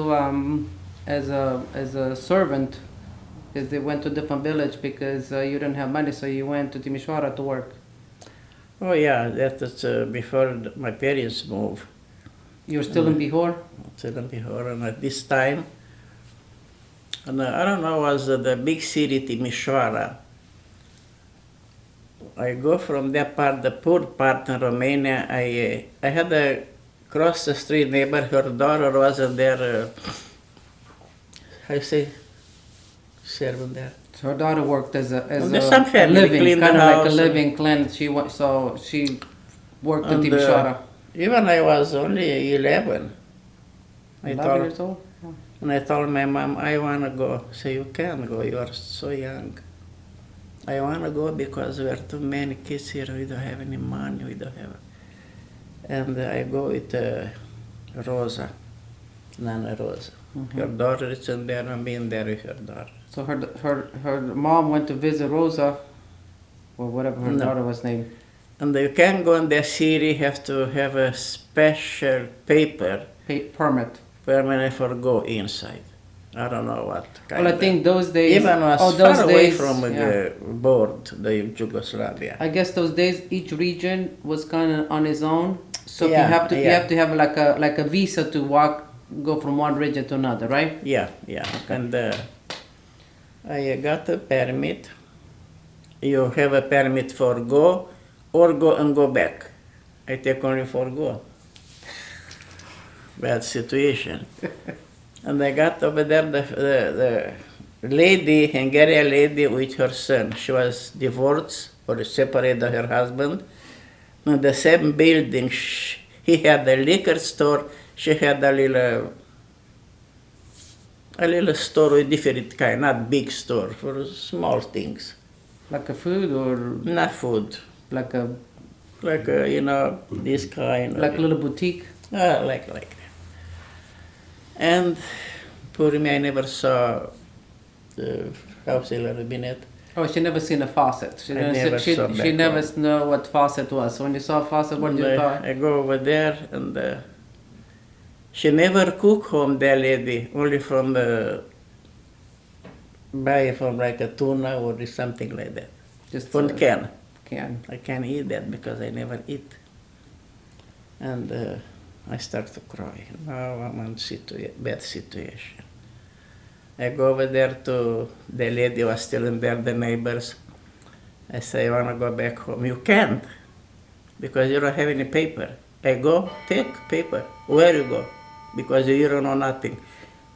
Speaker 2: as a servant, because they went to a different village because you didn't have money, so you went to Timișoara to work.
Speaker 3: Oh yeah, that was before my parents moved.
Speaker 2: You were still in Bihor?
Speaker 3: Still in Bihor, and at this time, and I don't know, was the big city Timișoara. I go from that part, the poor part in Romania. I had a cross the street neighbor. Her daughter wasn't there. How you say? Servant there.
Speaker 2: So her daughter worked as
Speaker 3: There's some
Speaker 2: a
Speaker 3: family
Speaker 2: living,
Speaker 3: clean the
Speaker 2: kind of like a
Speaker 3: house
Speaker 2: living clean. She worked in
Speaker 3: And,
Speaker 2: Timișoara.
Speaker 3: Even I was only 11.
Speaker 2: 11 years old? Oh.
Speaker 3: And I told my mom, I want to go. Say, you can't go, you are so young. I want to go because we are too many kids here, we don't have any money, we don't have. And I go with Rosa, Nana Rosa. Her daughter is in there, and being there with her daughter.
Speaker 2: So her mom went to visit Rosa, or whatever her
Speaker 3: No.
Speaker 2: daughter was named.
Speaker 3: And you can't go in the city, have to have a special paper
Speaker 2: Permit.
Speaker 3: permanent for go inside. I don't know what kind
Speaker 2: Well, I think those days.
Speaker 3: Even was
Speaker 2: those
Speaker 3: far away
Speaker 2: days,
Speaker 3: from
Speaker 2: yeah.
Speaker 3: the board, the Yugoslavia.
Speaker 2: I guess those days each region was kind of on its own. So
Speaker 3: Yeah,
Speaker 2: you have to
Speaker 3: yeah.
Speaker 2: have like a visa to go from one region to another, right?
Speaker 3: Yeah. And I got a permit. You have a permit for go or go and go back. I take only for go. Bad situation. And I got over there the lady, Hungarian lady with her son. She was divorced or separated her husband. In the same building, he had a liquor store. She had a little store with different kind, not big store, for small things.
Speaker 2: Like a food or
Speaker 3: Not food,
Speaker 2: like a
Speaker 3: this kind.
Speaker 2: like a little boutique.
Speaker 3: Like that. And poor me, I never saw the house in Rubinet.
Speaker 2: Oh, she never seen a faucet. She
Speaker 3: I
Speaker 2: didn't
Speaker 3: never
Speaker 2: she
Speaker 3: saw
Speaker 2: she
Speaker 3: back
Speaker 2: never
Speaker 3: home.
Speaker 2: know what faucet was. So when you saw a faucet, what did you thought?
Speaker 3: I go over there, and she never cook home, that lady, only from buy from like a tuna or something like that.
Speaker 2: Just
Speaker 3: From can.
Speaker 2: Can.
Speaker 3: I can't eat that because I never eat. And I start to cry. Now I'm in bad situation. I go over there to the lady was still in there, the neighbors. I say, I want to go back home. You can't because you don't have any paper. I go, take paper. Where you go? Because you don't know nothing.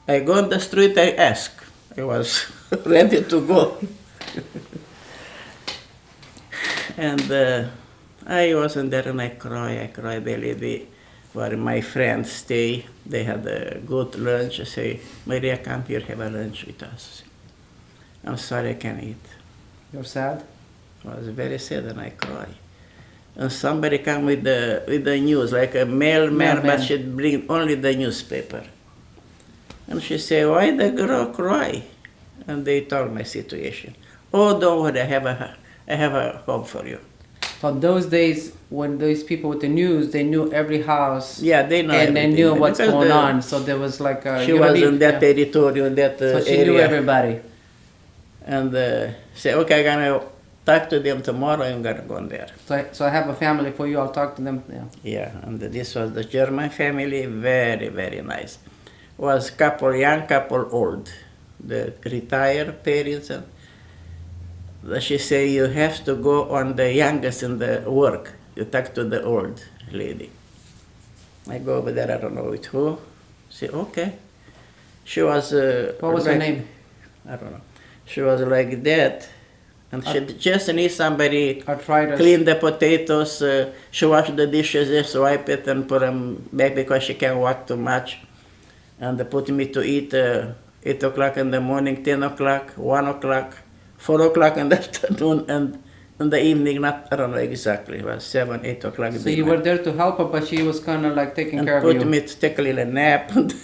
Speaker 3: I go on the street, I ask. I was ready to go. And I was in there and I cry. The lady where my friends stay, they had a good lunch. I say, Maria, come here, have a lunch with us. I'm sorry, I can't eat.
Speaker 2: You're sad?
Speaker 3: I was very sad and I cry. And somebody come with the news, like a mailman, but she bring only the newspaper. And she say, why the girl cry? And they told my situation. Oh, don't worry, I have a hope for you.
Speaker 2: So those days, when those people with the news, they knew every house.
Speaker 3: Yeah, they know
Speaker 2: and
Speaker 3: everything.
Speaker 2: they knew what's
Speaker 3: Because
Speaker 2: going on. So there was like
Speaker 3: she was in that
Speaker 2: yeah.
Speaker 3: territory, in that
Speaker 2: So she
Speaker 3: area.
Speaker 2: knew everybody.
Speaker 3: And say, okay, I'm gonna talk to them tomorrow. I'm gonna go in there.
Speaker 2: So I have a family for you. I'll talk to them. Yeah.
Speaker 3: Yeah, and this was the German family, very, very nice. Was couple young, couple old. The retired parents. And she say, you have to go on the youngest in the work. You talk to the old lady. I go over there, I don't know with who. Say, okay. She was...
Speaker 2: What was her name?
Speaker 3: I don't know. She was like that. And she just needs somebody
Speaker 2: Arthritis.
Speaker 3: clean the potatoes. She wash the dishes, just wipe it and put them back because she can't walk too much. And they put me to eat 8 o'clock in the morning, 10 o'clock, 1 o'clock, 4 o'clock in the afternoon, and in the evening, not, I don't know exactly, it was 7, 8 o'clock.
Speaker 2: So you were there to help her, but she was kind of like taking care of
Speaker 3: put
Speaker 2: you.
Speaker 3: me to take a little nap. It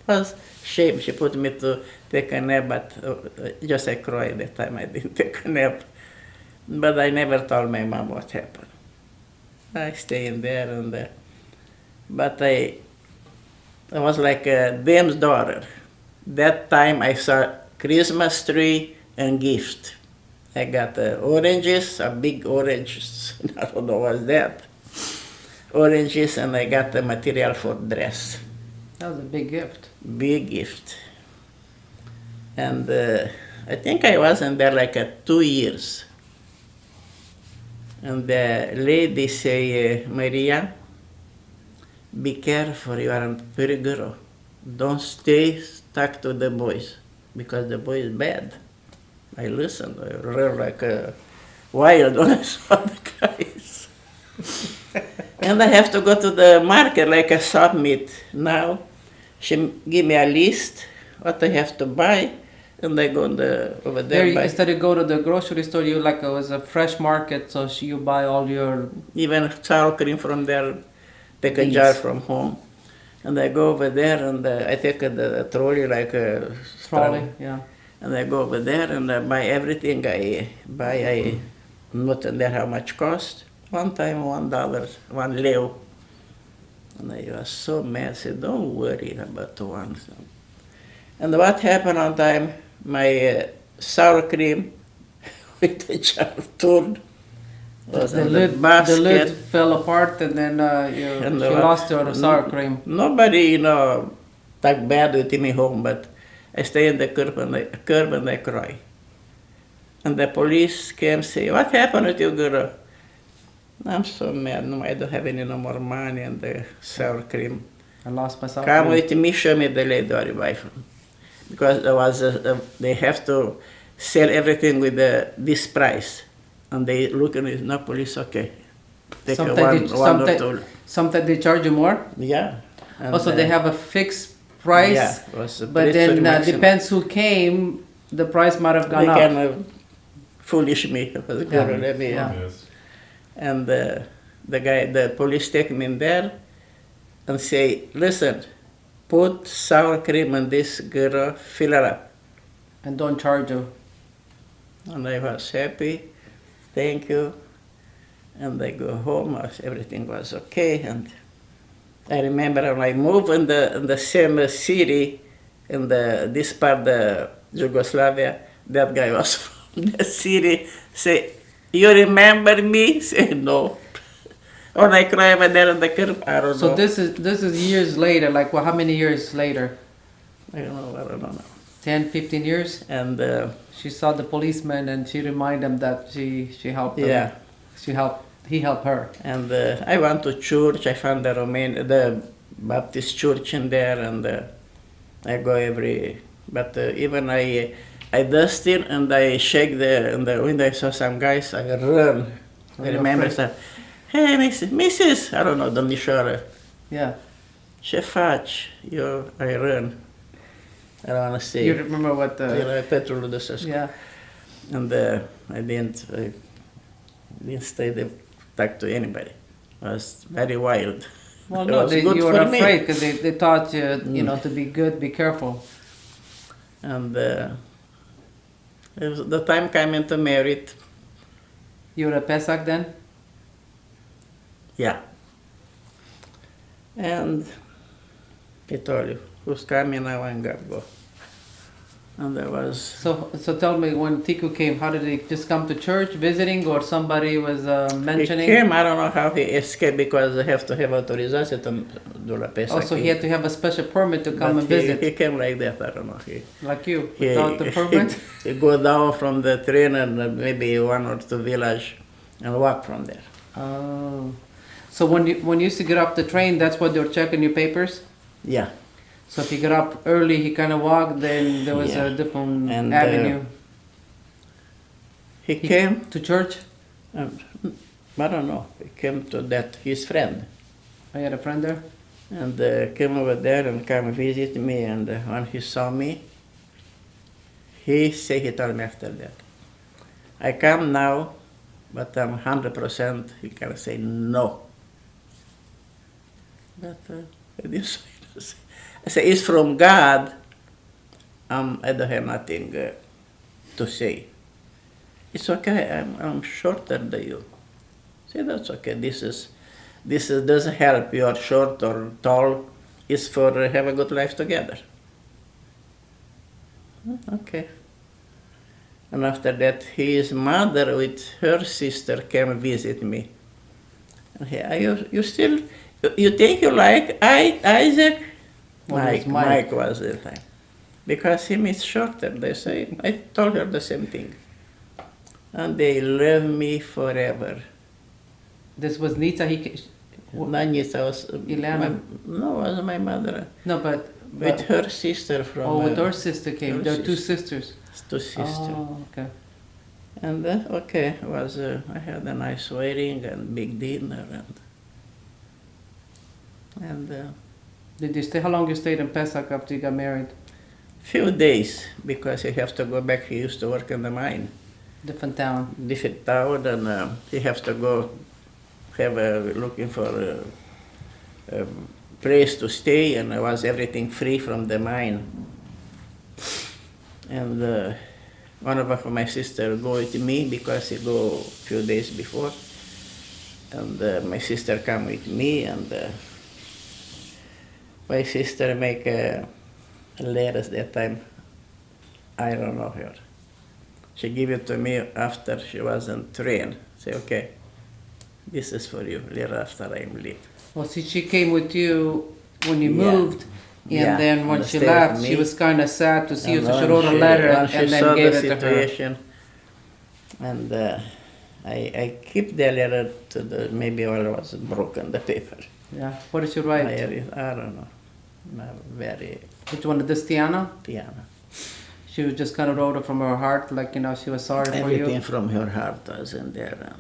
Speaker 3: was shame. She put me to take a nap, but just I cried that time. I didn't take a nap. But I never told my mom what happened. I stay in there and but I was like them's daughter. That time I saw Christmas tree and gift. I got oranges, a big orange, I don't know what's that. Oranges, and I got the material for dress.
Speaker 2: That was a big gift.
Speaker 3: Big gift. And I think I was in there like 2 years. And the lady say, Maria, be careful, you are a pretty girl. Don't stay stuck to the boys, because the boy is bad. I listened, I ran like a wild when I saw the guys. And I have to go to the market like a submit now. She give me a list, what I have to buy, and I go over there.
Speaker 2: Instead of go to the grocery store, you like it was a fresh market, so you buy all your...
Speaker 3: Even sour cream from there, take a jar from home. And I go over there and I take the trolley like a...
Speaker 2: Trolley, yeah.
Speaker 3: And I go over there and I buy everything I buy. I not in there how much cost. One time $1, 1 leu. And I was so mad. I said, don't worry about one. And what happened on time? My sour cream with the jar turned. Was
Speaker 2: The
Speaker 3: in
Speaker 2: lid,
Speaker 3: basket.
Speaker 2: the lid fell apart, and then
Speaker 3: And
Speaker 2: she lost your sour cream.
Speaker 3: Nobody, talk bad with me home, but I stay in the curb and I cry. And the police came and say, what happened with you, girl? I'm so mad. No, I don't have any no more money and the sour cream.
Speaker 2: I lost my sour
Speaker 3: Come
Speaker 2: cream.
Speaker 3: with me, show me the lady where you buy from. Because there was they have to sell everything with this price. And they look at me, no police, okay. Take
Speaker 2: Sometimes
Speaker 3: one or two.
Speaker 2: sometimes they charge you more.
Speaker 3: Yeah. And,
Speaker 2: Also, they have a fixed price.
Speaker 3: Yeah, it was a
Speaker 2: But
Speaker 3: price
Speaker 2: then
Speaker 3: for maximum.
Speaker 2: depends who came, the price might have gone
Speaker 3: They
Speaker 2: up.
Speaker 3: can foolish me. Because
Speaker 2: Yeah.
Speaker 3: let me,
Speaker 2: Yeah.
Speaker 4: Yes.
Speaker 3: And the police take me in there and say, listen, put sour cream on this girl, fill her up.
Speaker 2: And don't charge you.
Speaker 3: And I was happy, thank you. And I go home, everything was okay. And I remember when I moved in the same city, in this part of Yugoslavia, that guy was the city. Say, you remember me? Say no. Or I cry over there in the curb. I don't
Speaker 2: So
Speaker 3: know.
Speaker 2: this is years later. Like, well, how many years later?
Speaker 3: I don't know.
Speaker 2: 10, 15 years?
Speaker 3: And
Speaker 2: She saw the policeman and she reminded him that she helped him.
Speaker 3: yeah,
Speaker 2: He helped her.
Speaker 3: and I went to church. I found the Baptist church in there, and I go every. But even I dust in and I shake in the window. I saw some guys. I run. I
Speaker 2: You're
Speaker 3: remember
Speaker 2: afraid.
Speaker 3: said, "Hey, Mrs. I don't know, domnișoară.
Speaker 2: Yeah.
Speaker 3: Ce faci?" I run. I don't want to say.
Speaker 2: You remember what the...
Speaker 3: Petrul Dăsescu.
Speaker 2: Yeah.
Speaker 3: And I didn't stay there, talk to anybody. It was very wild.
Speaker 2: Well,
Speaker 3: It
Speaker 2: no,
Speaker 3: was good
Speaker 2: you were
Speaker 3: for me.
Speaker 2: afraid because they taught you, you know, to be good, be careful.
Speaker 3: And the time came to marry.
Speaker 2: You were a Pesach then?
Speaker 3: Yeah. And I told you, who's coming now and God go. And there was,
Speaker 2: So tell me, when Tiku came, how did he just come to church visiting, or somebody was
Speaker 3: he
Speaker 2: mentioning?
Speaker 3: came, I don't know how he escaped because I have to have authorization to do la Pesach.
Speaker 2: Also, he had to have a special permit to come
Speaker 3: But
Speaker 2: and visit,
Speaker 3: He came like that, I don't know.
Speaker 2: like you, without the permit.
Speaker 3: He go down from the train and maybe 1 or 2 village and walk from there.
Speaker 2: Oh, so when you used to get off the train, that's what they were checking your papers.
Speaker 3: Yeah.
Speaker 2: So if you got up early, he kind of walked. Then there was
Speaker 3: Yeah.
Speaker 2: a different
Speaker 3: And,
Speaker 2: avenue
Speaker 3: He came,
Speaker 2: to church.
Speaker 3: I don't know, he came to that, his friend.
Speaker 2: I had a friend there.
Speaker 3: And came over there and come visit me, and when he saw me, he told me after that, I come now, but I'm 100%, he can say no. But I didn't say. I say, it's from God, I don't have nothing to say. It's okay, I'm shorter than you. Say, that's okay, this doesn't help you are short or tall, it's for have a good life together. Okay. And after that, his mother with her sister came visit me. And you still, you think you like Isaac?
Speaker 2: Well, it was
Speaker 3: Mike was the time. Because him is shorter, they say. I told her the same thing. And they love me forever.
Speaker 2: This was Nita.
Speaker 3: Nanita was
Speaker 2: Ileana?
Speaker 3: was my mother.
Speaker 2: No, but
Speaker 3: With her sister from.
Speaker 2: oh, with her sister came.
Speaker 3: her
Speaker 2: There are two
Speaker 3: sister.
Speaker 2: sisters.
Speaker 3: Two sisters.
Speaker 2: Oh, okay.
Speaker 3: And okay, I had a nice wedding and big dinner and
Speaker 2: Did you stay? How long you stayed in Pesach after you got married?
Speaker 3: few days because he have to go back. He used to work in the mine,
Speaker 2: Different town.
Speaker 3: different town, and he has to go looking for a place to stay, and it was everything free from the mine. And one of my sister go with me because he go a few days before, and my sister come with me, and my sister make letters that time. I don't know her. She give it to me after she was on train. Say, okay, this is for you. Later after I leave.
Speaker 2: Well, see, she came with you when you
Speaker 3: Yeah.
Speaker 2: moved, and
Speaker 3: Yeah,
Speaker 2: then when
Speaker 3: and
Speaker 2: she
Speaker 3: stay with
Speaker 2: left, she
Speaker 3: me.
Speaker 2: was kind of sad to see you, so she
Speaker 3: when
Speaker 2: wrote a letter
Speaker 3: when
Speaker 2: and
Speaker 3: she
Speaker 2: then
Speaker 3: saw
Speaker 2: gave
Speaker 3: the
Speaker 2: it to her.
Speaker 3: situation, and I keep the letter to maybe while I was broken the paper.
Speaker 2: Yeah. What did she
Speaker 3: I
Speaker 2: write?
Speaker 3: don't know. Not very
Speaker 2: Which one? This Tiana?
Speaker 3: piano.
Speaker 2: She was just kind of wrote it from her heart, like, you know, she was sorry for
Speaker 3: Everything
Speaker 2: you.
Speaker 3: from her heart was in there.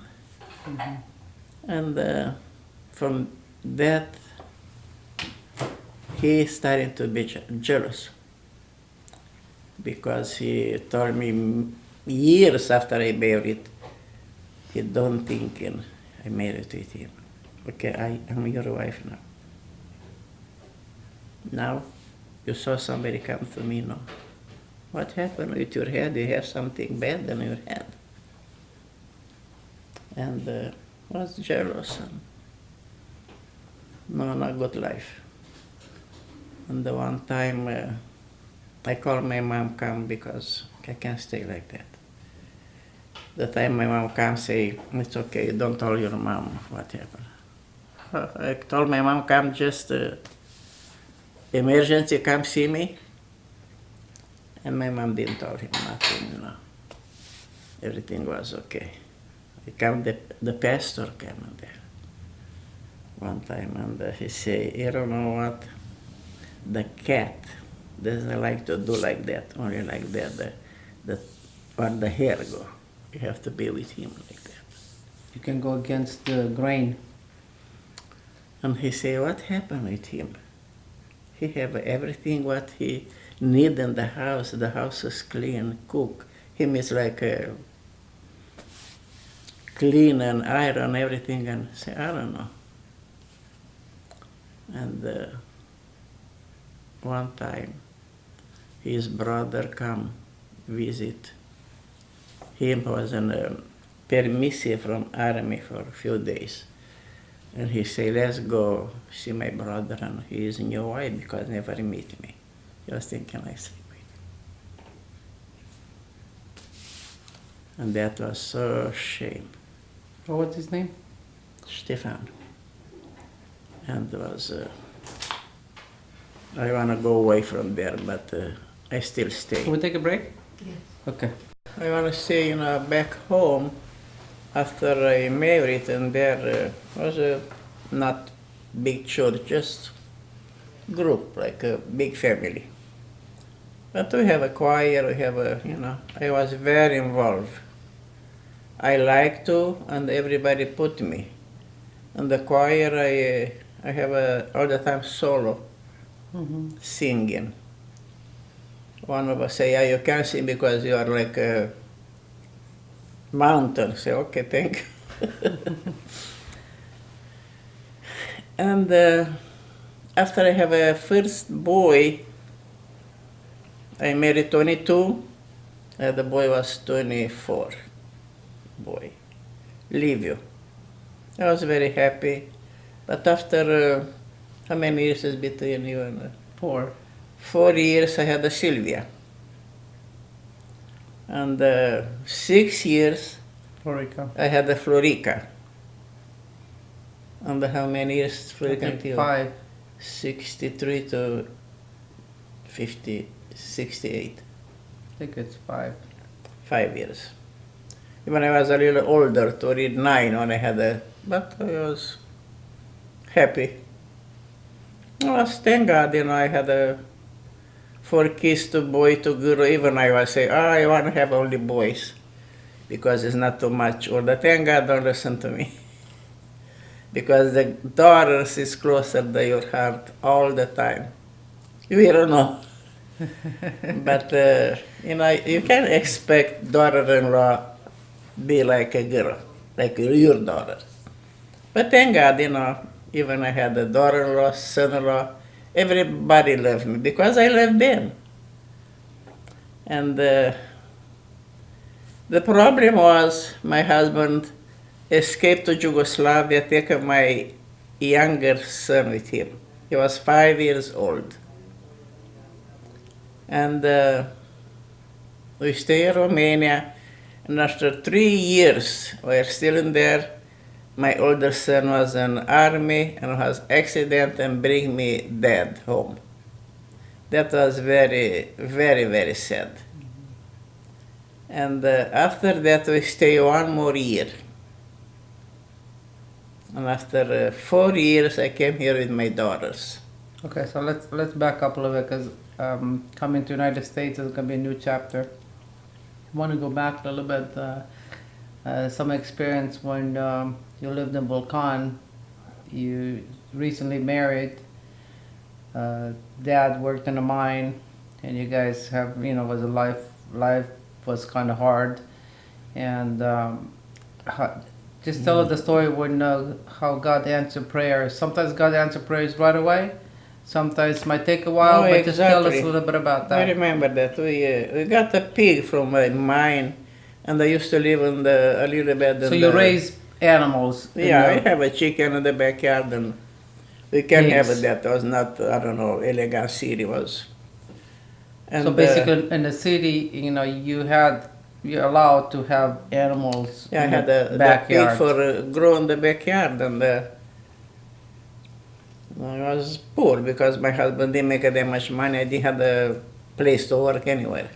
Speaker 3: And from that, he started to be jealous because he told me years after I married, he don't think I married with him. Okay, I am your wife now. Now, you saw somebody come to me, no? What happened with your head? You have something bad in your head. And was jealous. And no, not good life. And the one time I called my mom come because I can't stay like that. The time my mom comes, say, it's okay, don't tell your mom what happened. I told my mom, come just emergency, come see me. And my mom didn't tell him nothing, you know. Everything was okay. He come, the pastor came in there one time, and he say, you don't know what, the cat doesn't like to do like that, only like that, where the hair go. You have to be with him like that.
Speaker 2: You can go against the grain.
Speaker 3: And he say, what happened with him? He have everything what he need in the house. The house is clean, cook. Him is like clean and iron everything. And say, I don't know. And one time, his brother come visit. Him was in permissive from army for a few days. And he say, let's go see my brother, and he is new white because never meet me. He was thinking I sleep with him. And that was so shame.
Speaker 2: Oh, what's his name?
Speaker 3: Stefan. And was, I want to go away from there, but I still stay.
Speaker 2: Can we take a break?
Speaker 1: Yes.
Speaker 2: Okay.
Speaker 3: I want to stay, back home after I married, and there was a not big church, just group, like a big family. But we have a choir, we have I was very involved. I like to, and everybody put me. And the choir, I have all the time solo, singing. One of us say, yeah, you can't sing because you are like a mountain. Say, okay, thank you. And after I have a first boy, I married 22, and the boy was 24, boy, Livio. I was very happy, but after, how many years is between you and
Speaker 2: 4.
Speaker 3: 4 years I had a Sylvia. And 6 years
Speaker 2: Florica.
Speaker 3: I had a Florica. And how many years Florica until?
Speaker 2: 5.
Speaker 3: 63 to 68.
Speaker 2: I think it's 5.
Speaker 3: 5 years. When I was a little older, to read 9 when I had but I was happy. Thank God, I had 4 kids, 2 boys, 2 girls. Even I was saying, I want to have only boys because it's not too much. Or the thank God don't listen to me. Because the daughters is closer to your heart all the time. We don't know. But, you can't expect daughter-in-law be like a girl, like your daughter. But thank God, even I had a daughter-in-law, son-in-law, everybody loved me because I loved them. And the problem was my husband escaped to Yugoslavia, taking my younger son with him. He was 5 years old. And we stayed in Romania, and after 3 years, we were still in there. My older son was in army and was accident and bring me dead home. That was very, very, very sad. And after that, we stay 1 more year. And after 4 years, I came here with my daughters.
Speaker 2: Okay, so let's back up a little bit because coming to United States is going to be a new chapter. I want to go back a little bit. Some experience when you lived in Volcan. You recently married. Dad worked in a mine, and you guys have was a life was kind of hard, and just tell us the story when how God answered prayers. Sometimes God answers prayers right away. Sometimes it might take a while,
Speaker 3: No,
Speaker 2: but just tell us
Speaker 3: exactly.
Speaker 2: a little bit about that.
Speaker 3: I remember that we got a pig from a mine, and I used to live in a little bit.
Speaker 2: So you raise animals.
Speaker 3: Yeah, I have a chicken in the backyard, and we can
Speaker 2: Pigs.
Speaker 3: have that. It was not, I don't know, elegant city was. And,
Speaker 2: So basically, in the city, you had you're allowed to have animals
Speaker 3: Yeah, I
Speaker 2: in
Speaker 3: had
Speaker 2: the
Speaker 3: a
Speaker 2: backyard.
Speaker 3: pig for grow in the backyard, and I was poor because my husband didn't make that much money. I didn't have a place to work anywhere.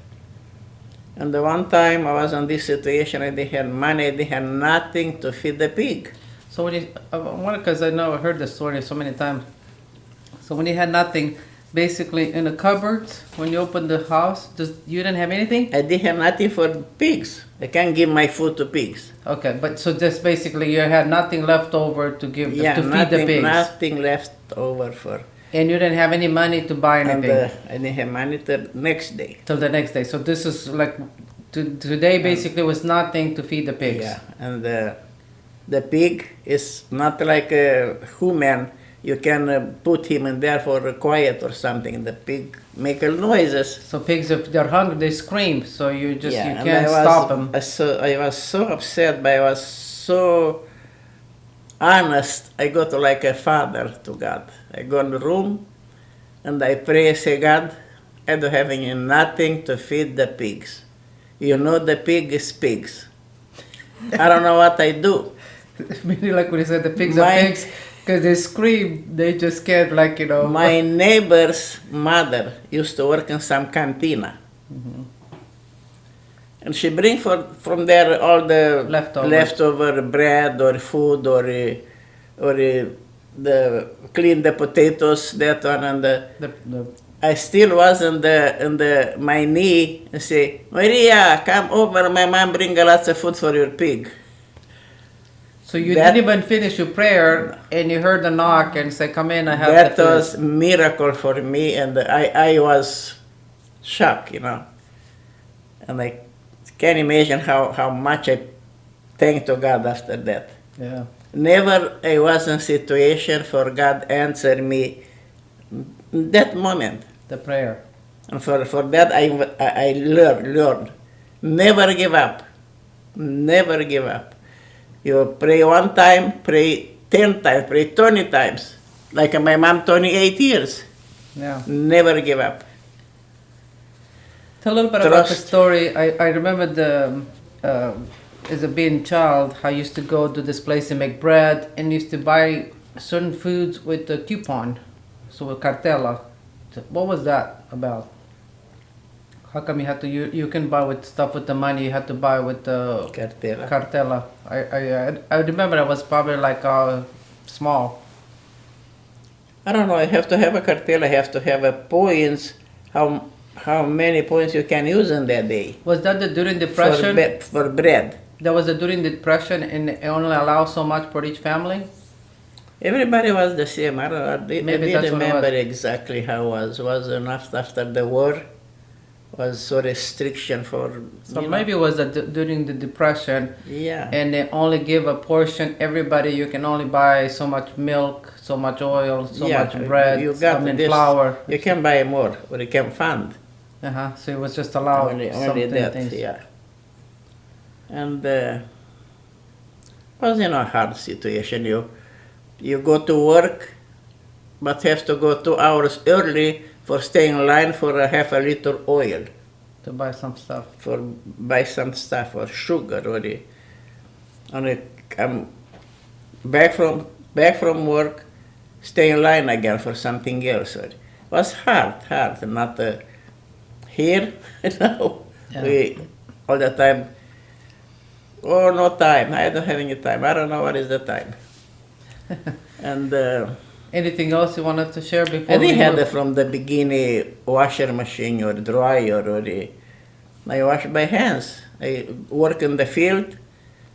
Speaker 3: And the one time I was in this situation, I didn't have money, I didn't have nothing to feed the pig.
Speaker 2: So when you, because I know I heard the story so many times. So when you had nothing, basically in the cupboards, when you opened the house, you didn't have anything?
Speaker 3: I didn't have nothing for pigs. I can't give my food to pigs.
Speaker 2: Okay, but so just basically you had nothing left over to give to feed the
Speaker 3: nothing,
Speaker 2: pigs.
Speaker 3: nothing left over for.
Speaker 2: And you didn't have any money to buy anything
Speaker 3: And I didn't have money till next day.
Speaker 2: till the next day. So this is like today basically was nothing to feed the pigs.
Speaker 3: Yeah, and the pig is not like a human. You can put him in there for quiet or something. The pig make noises.
Speaker 2: So pigs, if they're hungry, they scream. So you just you
Speaker 3: and
Speaker 2: can't stop them.
Speaker 3: I was so upset, but I was so honest. I go to like a father to God. I go in the room and I pray, say, God, I don't have nothing to feed the pigs. You know the pig is pigs. I don't know what I do.
Speaker 2: Meaning like when you said the pigs are pigs, because they scream, they just can't
Speaker 3: My neighbor's mother used to work in some cantina.
Speaker 2: Mm-hmm.
Speaker 3: And she bring from there all the
Speaker 2: Leftover
Speaker 3: bread or food or the clean the potatoes, that one, and
Speaker 2: the
Speaker 3: I still was in my knee and say, Maria, come over, my mom bring a lot of food for your pig.
Speaker 2: So you didn't even finish your prayer, and you heard the knock and say, "Come in, I have
Speaker 3: That
Speaker 2: the food."
Speaker 3: was miracle for me, and I was shocked, and I can't imagine how much I thank to God after that.
Speaker 2: Yeah.
Speaker 3: Never I was in situation for God answer me in that moment.
Speaker 2: The prayer.
Speaker 3: And for that I learned. Never give up. Never give up. You pray one time, pray 10 times, pray 20 times. Like my mom, 28 years.
Speaker 2: Yeah.
Speaker 3: Never give up.
Speaker 2: Tell a little bit about the story. I remember as a being child, I used to go to this place and make bread and used to buy certain foods with the coupon, so with cartela. What was that about? How come you had to? You can buy with stuff with the money. You had to buy with the cartela. I remember I was probably like small.
Speaker 3: I don't know. I have to have a cartel. I have to have a points. How many points you can use in that day?
Speaker 2: Was that during depression?
Speaker 3: For bread.
Speaker 2: That was during the depression, and it only allowed so much for each family.
Speaker 3: Everybody was the same. I didn't remember
Speaker 2: it
Speaker 3: exactly how it was. Was enough after the war. Was so restriction for.
Speaker 2: So maybe it was during the depression.
Speaker 3: Yeah.
Speaker 2: And they only give a portion. Everybody, you can only buy so much milk, so much oil, so much bread, flour.
Speaker 3: You can buy more, or you can fund.
Speaker 2: So it was just allowed
Speaker 3: only that.
Speaker 2: things.
Speaker 3: Yeah. And was in a hard situation. You go to work, but have to go 2 hours early for staying in line for a half a liter oil.
Speaker 2: To buy some stuff.
Speaker 3: Buy some stuff or sugar and come back from work, stay in line again for something else. It was hard, not here, we all the time, oh, no time, I don't have any time, I don't know what is the time. And
Speaker 2: anything else you wanted to share before?
Speaker 3: I didn't have from the beginning washer machine or dryer I wash by hands. I work in the field.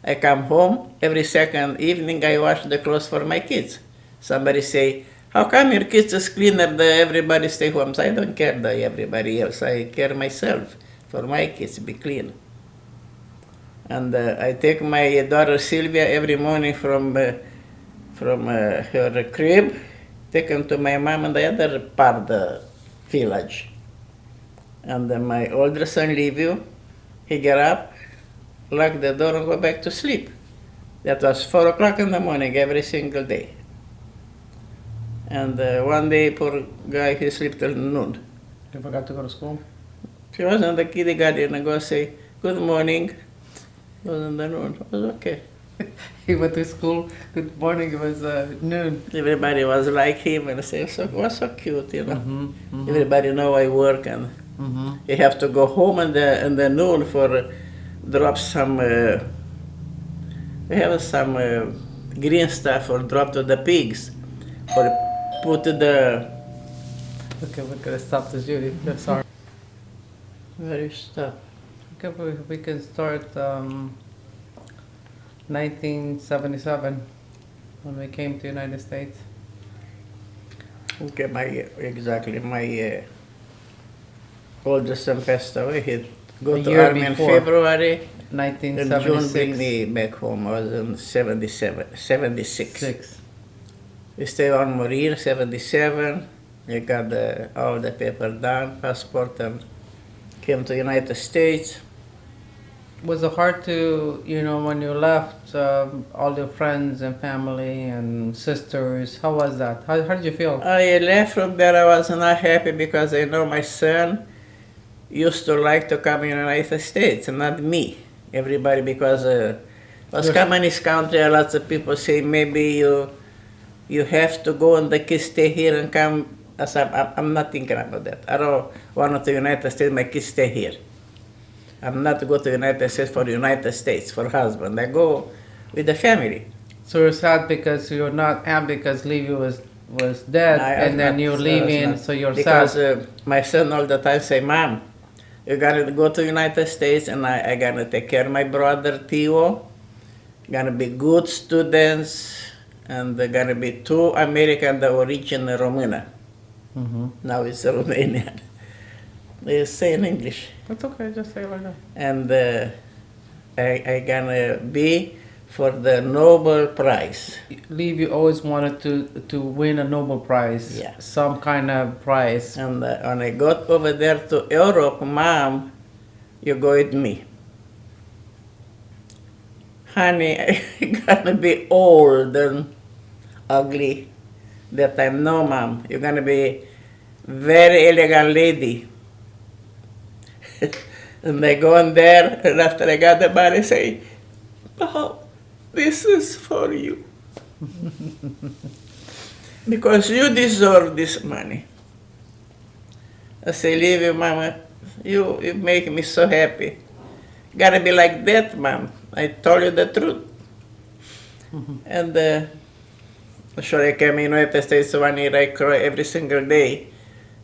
Speaker 3: I come home every second evening. I wash the clothes for my kids. Somebody say, "How come your kids is cleaner than everybody stay home?" So I don't care than everybody else. I care myself for my kids be clean. And I take my daughter Sylvia every morning from her crib. Take him to my mom and the other part of the village. And my older son leave you. He get up, lock the door and go back to sleep. That was 4 o'clock in the morning every single day. And one day, poor guy, he slept till noon.
Speaker 2: You forgot to go to school?
Speaker 3: She was in the kindergarten and go say, good morning. It was in the noon. It was okay.
Speaker 2: He went to school. Good morning. It was noon.
Speaker 3: Everybody was like him and say, so it was so cute, you know.
Speaker 2: Mm-hmm.
Speaker 3: Everybody know I work and
Speaker 2: Mm-hmm.
Speaker 3: you have to go home in the noon for drop some. We have some green stuff or drop to the pigs, or put to the.
Speaker 2: Okay, we're gonna stop this, Judy. Sorry.
Speaker 3: Where is stuff?
Speaker 2: Okay, we can start 1977 when we came to the United States.
Speaker 3: Okay, my oldest son passed away. He go
Speaker 2: A
Speaker 3: to
Speaker 2: year
Speaker 3: army in
Speaker 2: before.
Speaker 3: February. In June bring
Speaker 2: 1976.
Speaker 3: me back home. I was in 76.
Speaker 2: 6.
Speaker 3: We stayed on Marine, 77. We got all the paper done, passport, and came to United States.
Speaker 2: Was it hard to, when you left, all your friends and family and sisters? How was that? How did you feel?
Speaker 3: I left from there. I was not happy because I know my son used to like to come in United States, and not me. Everybody, because was
Speaker 2: Yes.
Speaker 3: communist country, lots of people say maybe you have to go and the kids stay here and come. I said, I'm not thinking about that. I don't want to the United States, my kids stay here. I'm not to go to the United States for the United States, for husband. I go with the family.
Speaker 2: So you're sad because you're not happy because Levy was dead, and then you're leaving, so you're
Speaker 3: because,
Speaker 2: sad.
Speaker 3: my son all the time say, Mom, you gotta go to United States and I gotta take care of my brother Theo. Gonna be good students and they're gonna be 2 American, the origin Romanian.
Speaker 2: Mm-hmm.
Speaker 3: Now it's Romanian. They say in English.
Speaker 2: That's okay, just say it like that.
Speaker 3: And I gonna be for the Nobel Prize.
Speaker 2: Levy always wanted to win a Nobel Prize,
Speaker 3: Yeah.
Speaker 2: some kind of prize.
Speaker 3: And when I got over there to Europe, Mom, you go with me. Honey, I'm gonna be old and ugly that time. No, Mom, you're gonna be very elegant lady. And I go in there, and after I got the money, say, Mom, this is for you. Because you deserve this money. I say, leave you, Mama. You make me so happy. Gotta be like that, Mom. I told you the truth. And sure, I came in United States 1 year, I cry every single day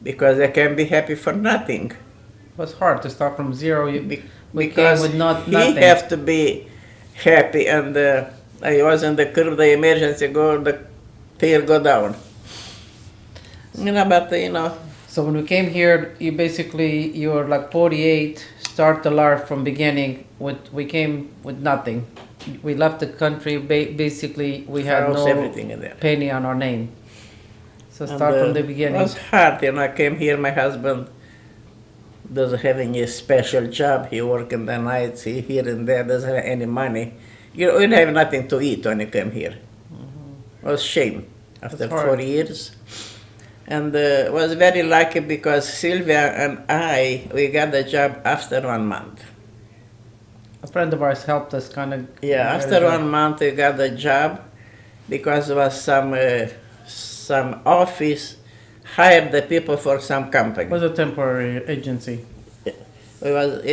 Speaker 3: because I can't be happy for nothing.
Speaker 2: It was hard to start from zero. We
Speaker 3: Because
Speaker 2: came with
Speaker 3: he
Speaker 2: nothing.
Speaker 3: have to be happy, and I was in the curve, the emergency the tear go down. But
Speaker 2: So when we came here, you were like 48, start the life from beginning. We came with nothing. We left the country, basically we had
Speaker 3: house,
Speaker 2: no
Speaker 3: everything in there.
Speaker 2: penny on our name. So
Speaker 3: And,
Speaker 2: start from the
Speaker 3: It
Speaker 2: beginning.
Speaker 3: was hard, I came here, my husband doesn't have any special job. He work in the nights, he here and there, doesn't have any money. You don't have nothing to eat when you come here. It was shame after
Speaker 2: That's hard.
Speaker 3: 4 years. And was very lucky because Sylvia and we got the job after 1 month.
Speaker 2: A friend of ours helped us kind of.
Speaker 3: Yeah, after 1 month we got the job because there was some office hired the people for some company.
Speaker 2: It was a temporary agency.
Speaker 3: It was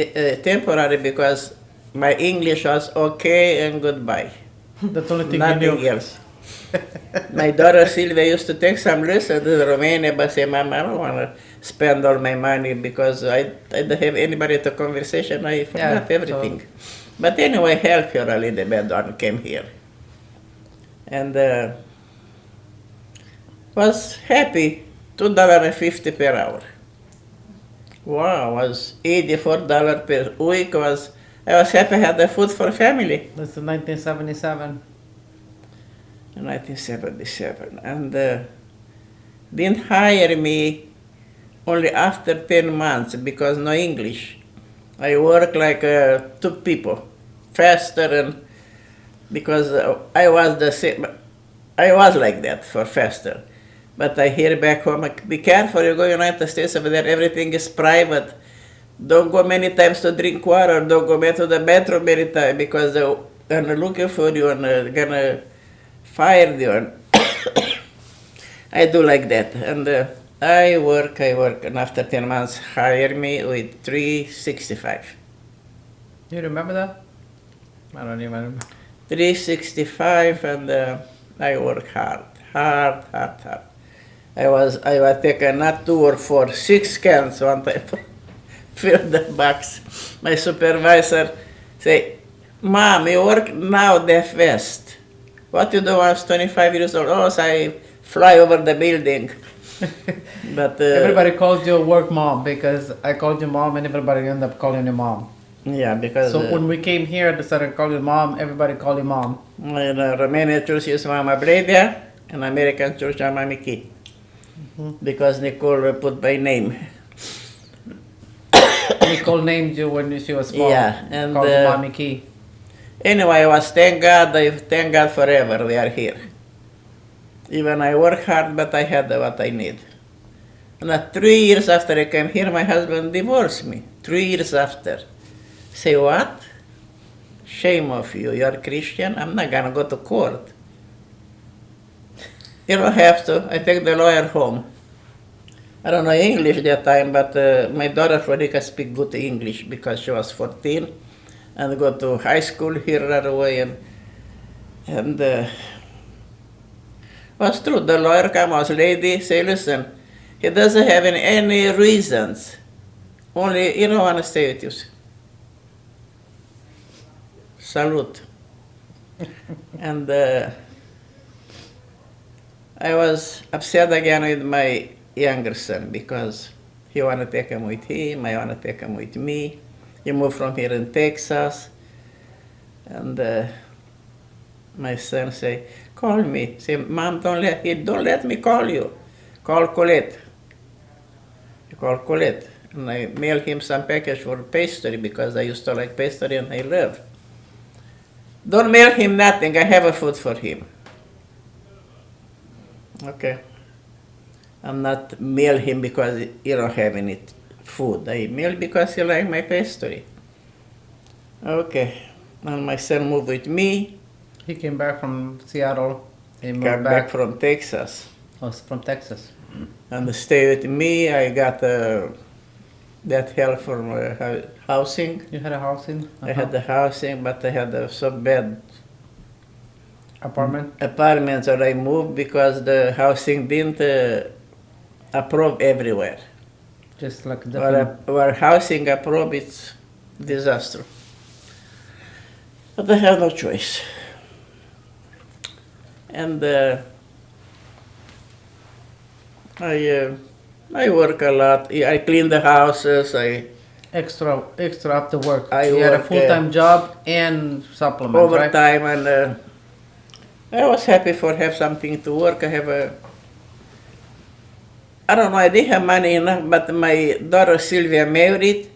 Speaker 3: temporary because my English was okay and goodbye.
Speaker 2: That's the only thing you
Speaker 3: Nothing
Speaker 2: knew.
Speaker 3: else. My daughter Sylvia used to take some lessons in Romania, but say, Mom, I don't want to spend all my money because I don't have anybody to conversation. I forgot everything. But anyway, help her a little bit when I came here. And was happy, $2.50 per hour. Wow, was $84 per week. I was happy I had the food for family.
Speaker 2: That's in 1977.
Speaker 3: In 1977, and didn't hire me only after 10 months because no English. I work like 2 people, faster, and because I was the same. I was like that for faster, but I hear back home, be careful, you go United States over there, everything is private. don't go many times to drink water, don't go back to the bathroom many times because they're gonna looking for you and gonna fire you. And I do like that. And I work, and after 10 months hire me with 365.
Speaker 2: You remember that? I don't even remember.
Speaker 3: 365 and I work hard. I was taking not 2 or 4, 6 cans one time, fill the box. My supervisor say, Mom, you work now that fast. What you do when I was 25 years old? Oh, so I fly over the building. But
Speaker 2: Everybody calls you a work mom because I called you mom and everybody ended up calling you mom.
Speaker 3: yeah, because
Speaker 2: So when we came here, they started calling you mom, everybody called you mom.
Speaker 3: in Romanian church is Mama Bledea, and American church Mama Miki. Because Nicole put my name.
Speaker 2: Nicole named you when she was small.
Speaker 3: Yeah, and
Speaker 2: called you Mommy Key.
Speaker 3: anyway, I was thank God forever we are here. Even I work hard, but I had what I need. And 3 years after I came here, my husband divorced me. 3 years after. Say what? Shame of you. You are Christian? I'm not gonna go to court. You don't have to. I take the lawyer home. I don't know English that time, but my daughter Frederica speak good English because she was 14 and go to high school here right away. And was true. The lawyer come as lady, say, listen, he doesn't have any reasons. Only, you don't want to stay with you. Salute. And I was upset again with my younger son because he want to take him with him, I want to take him with me. He moved from here in Texas. And my son say, call me. Say, Mom, don't let me call you. Call Colette. He called Colette. And I mail him some package for pastry because I used to like pastry and I love. Don't mail him nothing. I have a food for him. Okay. I'm not mail him because you don't have any food. I mail because he like my pastry. Okay. And my son moved with me.
Speaker 2: He came back from Seattle. He moved
Speaker 3: Got back from Texas.
Speaker 2: Oh, from Texas.
Speaker 3: And stay with me. I got that help from housing.
Speaker 2: You had a housing?
Speaker 3: I had the housing, but I had a so bad
Speaker 2: apartment.
Speaker 3: So I moved because the housing didn't approve everywhere.
Speaker 2: Just like different.
Speaker 3: Where housing approve, it's disaster. But I have no choice. And I work a lot. I clean the houses.
Speaker 2: Extra after work.
Speaker 3: I
Speaker 2: you had a
Speaker 3: work,
Speaker 2: full-time job and supplement,
Speaker 3: overtime,
Speaker 2: right?
Speaker 3: and I was happy for have something to work. I don't know, I didn't have money enough, but my daughter Sylvia married,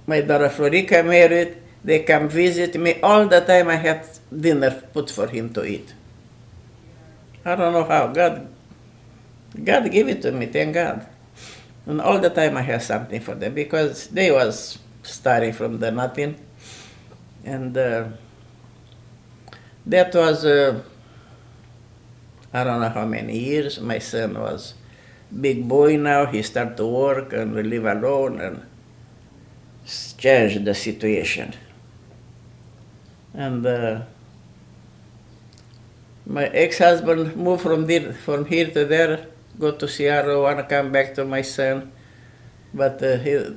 Speaker 3: my daughter Florica married. They come visit me all the time. I had dinner put for him to eat. I don't know how God gave it to me, thank God. And all the time I had something for them because they was starting from the nothing. And that was, I don't know how many years. My son was big boy now. He started to work and live alone and changed the situation. And my ex-husband moved from here to there, go to Seattle, want to come back to my son, but he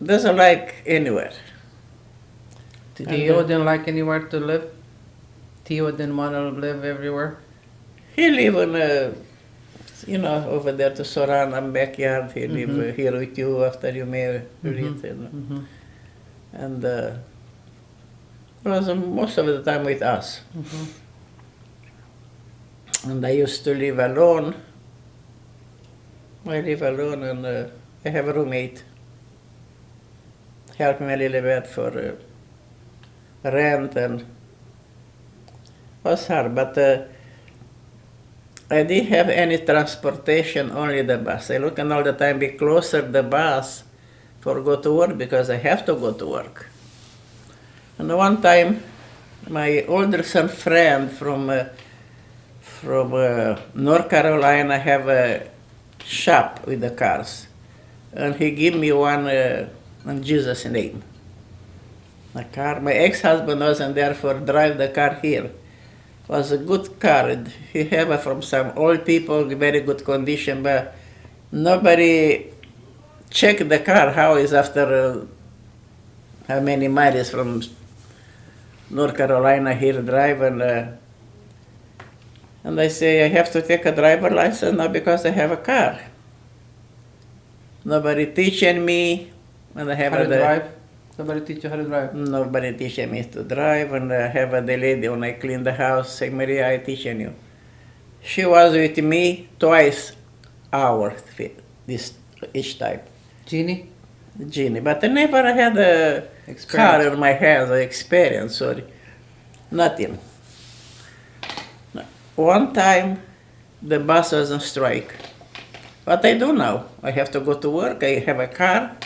Speaker 3: doesn't like anywhere.
Speaker 2: Theo didn't like anywhere to live? Theo didn't want to live everywhere?
Speaker 3: He live in, over there to Sorana backyard. He live here with you after you married. And was most of the time with us. And I used to live alone. I live alone and I have a roommate. Help me a little bit for rent and was hard, but I didn't have any transportation, only the bus. I look and all the time be closer the bus for go to work because I have to go to work. And one time, my older son friend from North Carolina have a shop with the cars, and he give me one in Jesus' name. A car. My ex-husband wasn't there for drive the car here. Was a good car. He have it from some old people, very good condition, but nobody check the car how is after how many miles from North Carolina here drive, and I say I have to take a driver license now because I have a car. Nobody teaching me, and I have
Speaker 2: How to drive? Somebody teach you how to drive?
Speaker 3: Nobody teaching me to drive, and I have the lady when I clean the house say, Maria, I teaching you. She was with me twice hour this each time.
Speaker 2: Jeannie?
Speaker 3: Genie, but I never had a car in my hands or experience or nothing. One time, the bus was on strike. What I do now? I have to go to work. I have a car,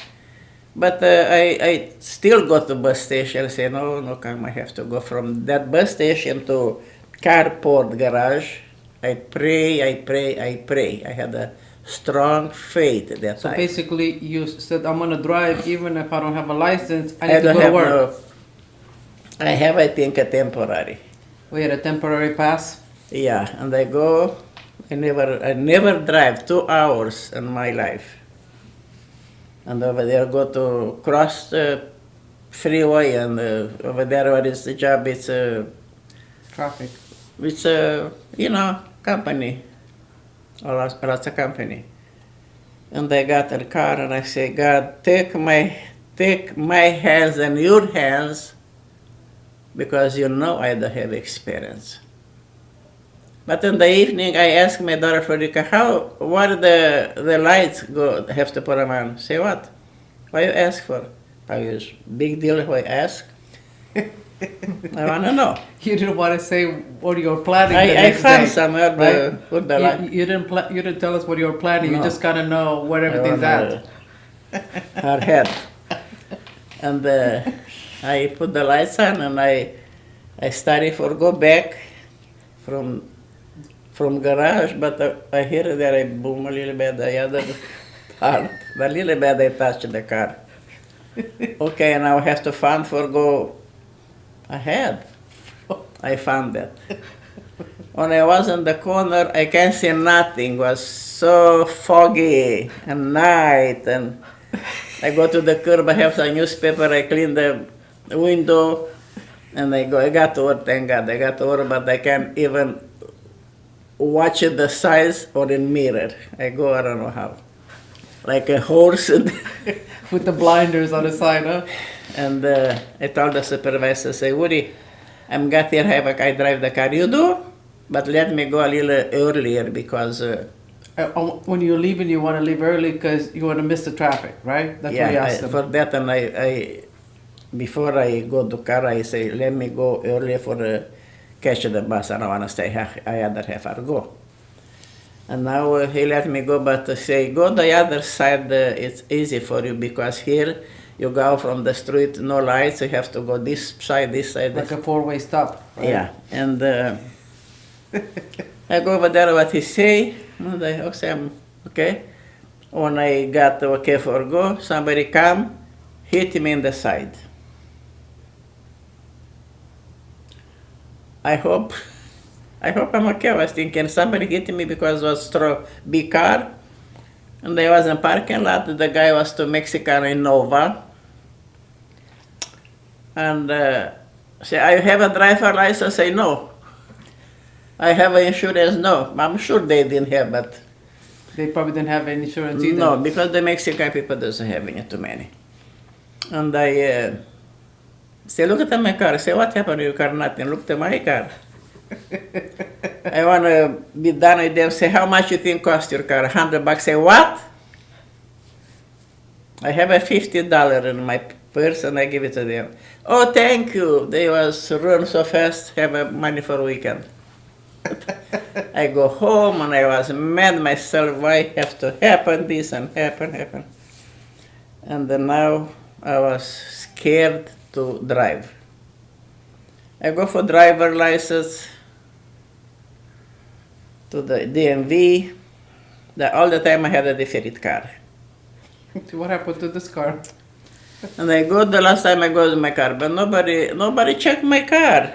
Speaker 3: but I still go to bus station. I say no, come. I have to go from that bus station to carport garage. I pray. I had a strong faith at that
Speaker 2: So
Speaker 3: time.
Speaker 2: basically, you said, I'm going to drive even if I don't have a license. I need to go to work.
Speaker 3: I have, I think, a temporary.
Speaker 2: We had a temporary pass.
Speaker 3: Yeah, and I go. I never drive 2 hours in my life. And over there, go to cross the freeway, and over there, what is the job? It's
Speaker 2: Traffic.
Speaker 3: it's company. Lots of company. And I got a car, and I say, God, take my hands and your hands, because you know I don't have experience. But in the evening, I ask my daughter Frederica, what the lights have to put them on? Say what? Why you ask for? I use big deal if I ask. I want to know.
Speaker 2: You didn't want to say what you were planning.
Speaker 3: I found
Speaker 2: day,
Speaker 3: somewhere
Speaker 2: right?
Speaker 3: put the light.
Speaker 2: You didn't tell us what you were planning.
Speaker 3: No.
Speaker 2: You just gotta know where everything's at.
Speaker 3: Her head. And I put the lights on, and I started for go back from garage, but I hear that I boom a little bit the other part. A little bit I touched the car. Okay, now I have to find for go ahead. I found that. When I was in the corner, I can't see nothing. It was so foggy and night, and I go to the curb, I have some newspaper, I clean the window, and I got to work, thank God, I got to work, but I can't even watch the size or in mirror. I go, I don't know how. Like a horse.
Speaker 2: With the blinders on the side, huh?
Speaker 3: And I told the supervisor, say, Woody, I'm got here, I drive the car. You do? But let me go a little earlier because...
Speaker 2: when you're leaving, you want to leave early because you want to miss the traffic, right? That's what you asked them.
Speaker 3: For that, and I before I go to car, I say, let me go earlier for catch the bus. I don't want to stay here. I other have to go. And now he let me go, but say, go the other side, it's easy for you because here you go from the street, no lights, you have to go this side, this side.
Speaker 2: Like a four-way stop, right?
Speaker 3: Yeah, and I go over there, what he say, and I say, okay. When I got okay for go, somebody come, hit me in the side. I hope I'm okay. I was thinking somebody hit me because it was a big car, and I was in parking lot. The guy was to Mexican Innova, and say, I have a driver license. Say no. I have insurance. No, I'm sure they didn't have, but
Speaker 2: They probably didn't have any insurance either.
Speaker 3: no, because the Mexican people doesn't have any too many. And I say, look at my car. I say, what happened to your car? Nothing. Look at my car. I want to be done with them. Say, how much you think cost your car? $100. Say, what? I have a $50 in my purse, and I give it to them. Oh, thank you. They was run so fast. Have money for weekend. I go home, and I was mad myself. Why have to happen this and happen? And then now I was scared to drive. I go for driver license to the DMV. All the time I had a different car.
Speaker 2: What happened to this car?
Speaker 3: And I go the last time I go to my car, but nobody checked my car.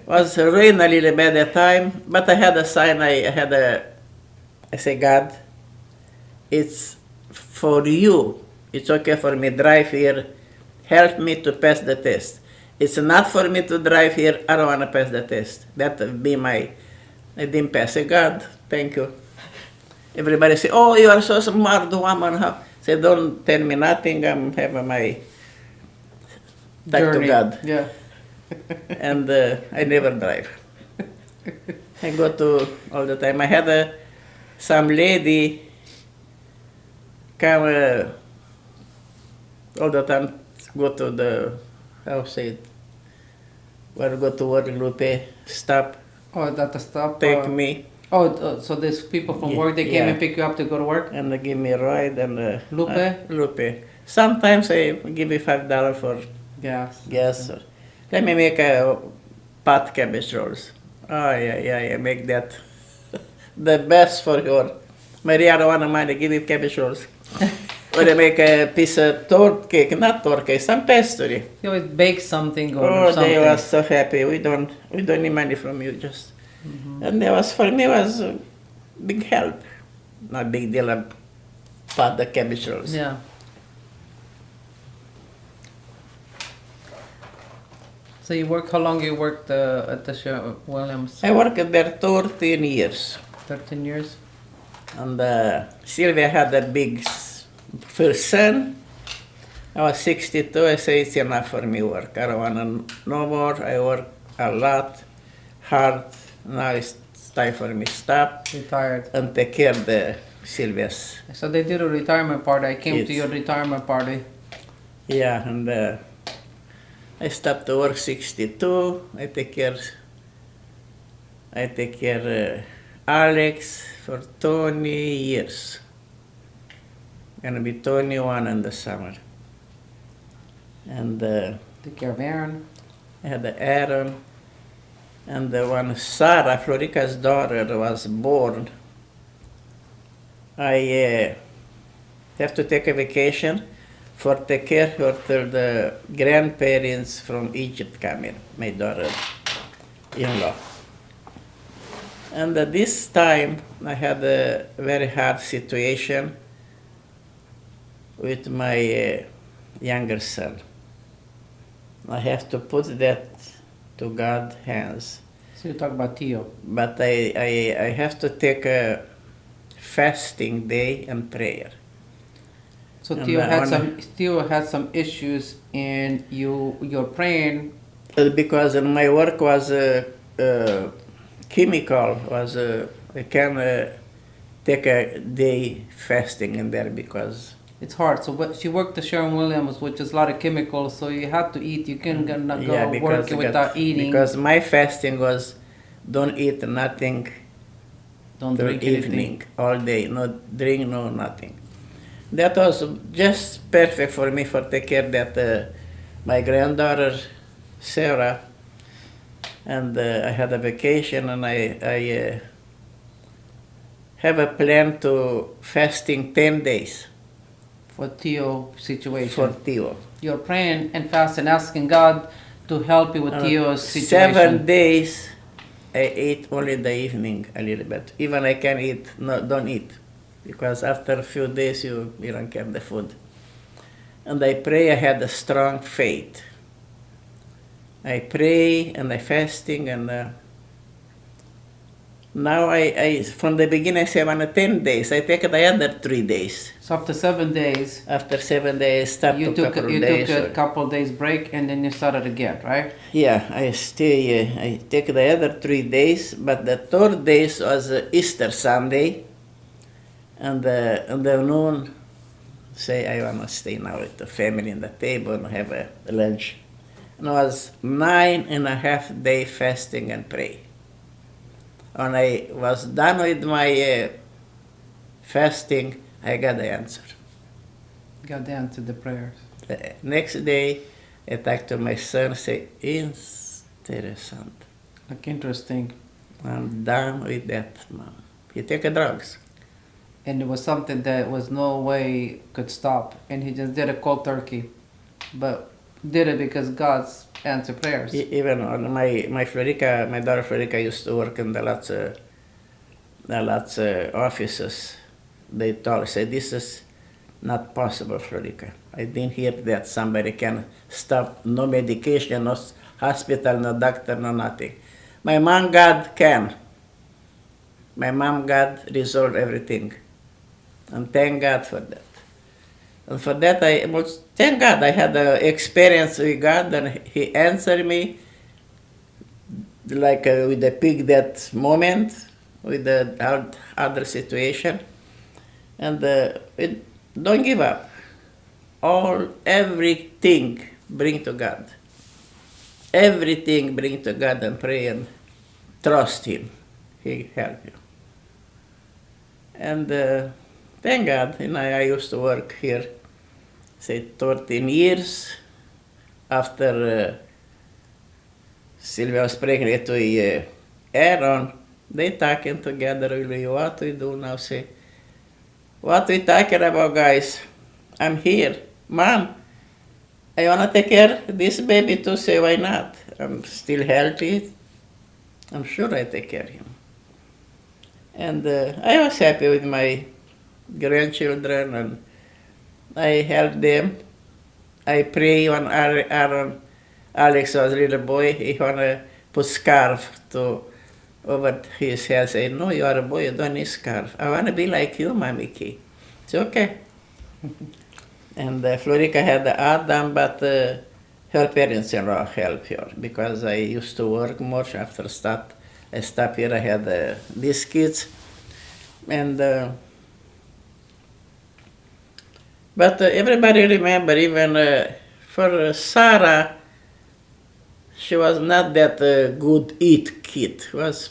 Speaker 3: Was rain a little bit at the time, but I had a sign. I say, God, it's for you. It's okay for me drive here. Help me to pass the test. It's not for me to drive here. I don't want to pass the test. That would be I didn't pass. Say, God, thank you. Everybody say, oh, you are so smart, woman. Say, don't tell me nothing. I'm having my talk to
Speaker 2: Journey.
Speaker 3: God.
Speaker 2: Yeah.
Speaker 3: And I never drive. I go to all the time. I had some lady come all the time, go to the, how say it, where go to work, Lupe, stop,
Speaker 2: Oh, that the stop.
Speaker 3: take me,
Speaker 2: So there's people from
Speaker 3: Yeah,
Speaker 2: work, they came
Speaker 3: yeah.
Speaker 2: and pick you up to go to work?
Speaker 3: and they give me a ride. And
Speaker 2: Lupe?
Speaker 3: Lupe. Sometimes I give me $5 for
Speaker 2: Gas.
Speaker 3: gas. Let me make a pot cabbage rolls. Oh, yeah, make that the best for your. Maria, I don't want money, give me cabbage rolls. Or they make a piece of torte cake, not torte cake, some pastry.
Speaker 2: You always bake something or
Speaker 3: Oh,
Speaker 2: something.
Speaker 3: they were so happy. We don't need money from you, just. And that was, for me, was a big help. Not big deal, I pot the cabbage rolls.
Speaker 2: Yeah. So you work, how long you worked at the show, Williams?
Speaker 3: I worked there 13 years.
Speaker 2: 13 years?
Speaker 3: And Sylvia had a first son. I was 62. I say it's enough for me work. I don't want no more. I work a lot, hard. Now it's time for me to stop
Speaker 2: Retired.
Speaker 3: and take care of the Sylvia's.
Speaker 2: So they did a retirement party. I came to
Speaker 3: It's-
Speaker 2: your retirement party.
Speaker 3: Yeah, and I stopped to work 62. I take care Alex for 20 years. Gonna be 21 in the summer. And
Speaker 2: Take care of Aaron.
Speaker 3: I had Aaron, and when Sarah, Florica's daughter, was born, I have to take a vacation for take care of the grandparents from Egypt coming, my daughter-in-law. And this time I had a very hard situation with my younger son. I have to put that to God's hands.
Speaker 2: So you talk about Tio.
Speaker 3: But I have to take a fasting day and prayer.
Speaker 2: So
Speaker 3: And
Speaker 2: Tio had some issues, and you're praying.
Speaker 3: Because my work was chemical, I can take a day fasting in there because
Speaker 2: It's hard. So she worked the Sherwin-Williams, which is a lot of chemicals. So you have to eat. You can't not go working without eating.
Speaker 3: Because my fasting was don't eat nothing
Speaker 2: Don't
Speaker 3: till
Speaker 2: drink
Speaker 3: evening,
Speaker 2: anything.
Speaker 3: all day, no drink, no nothing. That was just perfect for me for take care that my granddaughter Sarah, and I had a vacation, and I have a plan to fasting 10 days
Speaker 2: For Tio situation.
Speaker 3: for Tio.
Speaker 2: You're praying and fasting, asking God to help you with Tio's situation.
Speaker 3: 7 days I ate only the evening a little bit. Even I can eat, no, don't eat. Because after a few days you don't get the food. And I pray, I had a strong faith. I pray and I fasting, and now I from the beginning I say on 10 days, I take the other 3 days.
Speaker 2: So after 7 days,
Speaker 3: After 7 days, start
Speaker 2: you
Speaker 3: to
Speaker 2: took
Speaker 3: couple
Speaker 2: you
Speaker 3: days.
Speaker 2: took a couple days break, and then you started again, right?
Speaker 3: Yeah, I stay, I take the other 3 days, but the third days was Easter Sunday, and in the noon, say I want to stay now with the family in the table and have a lunch. And it was 9.5 days fasting and pray. When I was done with my fasting, I got the answer.
Speaker 2: God answered the prayers.
Speaker 3: The next day, I talked to my son, say, interessant.
Speaker 2: Like interesting.
Speaker 3: I'm done with that, mom. He take drugs.
Speaker 2: And it was something that was no way could stop. And he just did a cold turkey. But did it because God's answered prayers.
Speaker 3: Even on my Florica, my daughter Florica used to work in the lots offices. They say, this is not possible, Florica. I didn't hear that somebody can stop, no medication, no hospital, no doctor, no nothing. My mom, God can. My mom, God resolved everything. And thank God for that. And for that, thank God I had an experience with God, and He answered me like with the pig that moment, with the other situation. And don't give up. Everything bring to God. Everything bring to God and pray and trust Him. He help you. And thank God, I used to work here, say 13 years after Sylvia was pregnant with Aaron. They talking together, really, what we do now, say, what we talking about, guys? I'm here. Mom, I want to take care of this baby too, say, why not? I'm still healthy. I'm sure I take care of him. And I was happy with my grandchildren, and I helped them. I pray when Alex was a little boy, he want to put scarf over his head. Say, no, you are a boy, you don't need scarf. I want to be like you, Mommy Key. It's okay. And Florica had Adam, but her parents-in-law helped her because I used to work more after I stopped here. I had these kids, and but everybody remember, even for Sarah, she was not that good eat kid. Was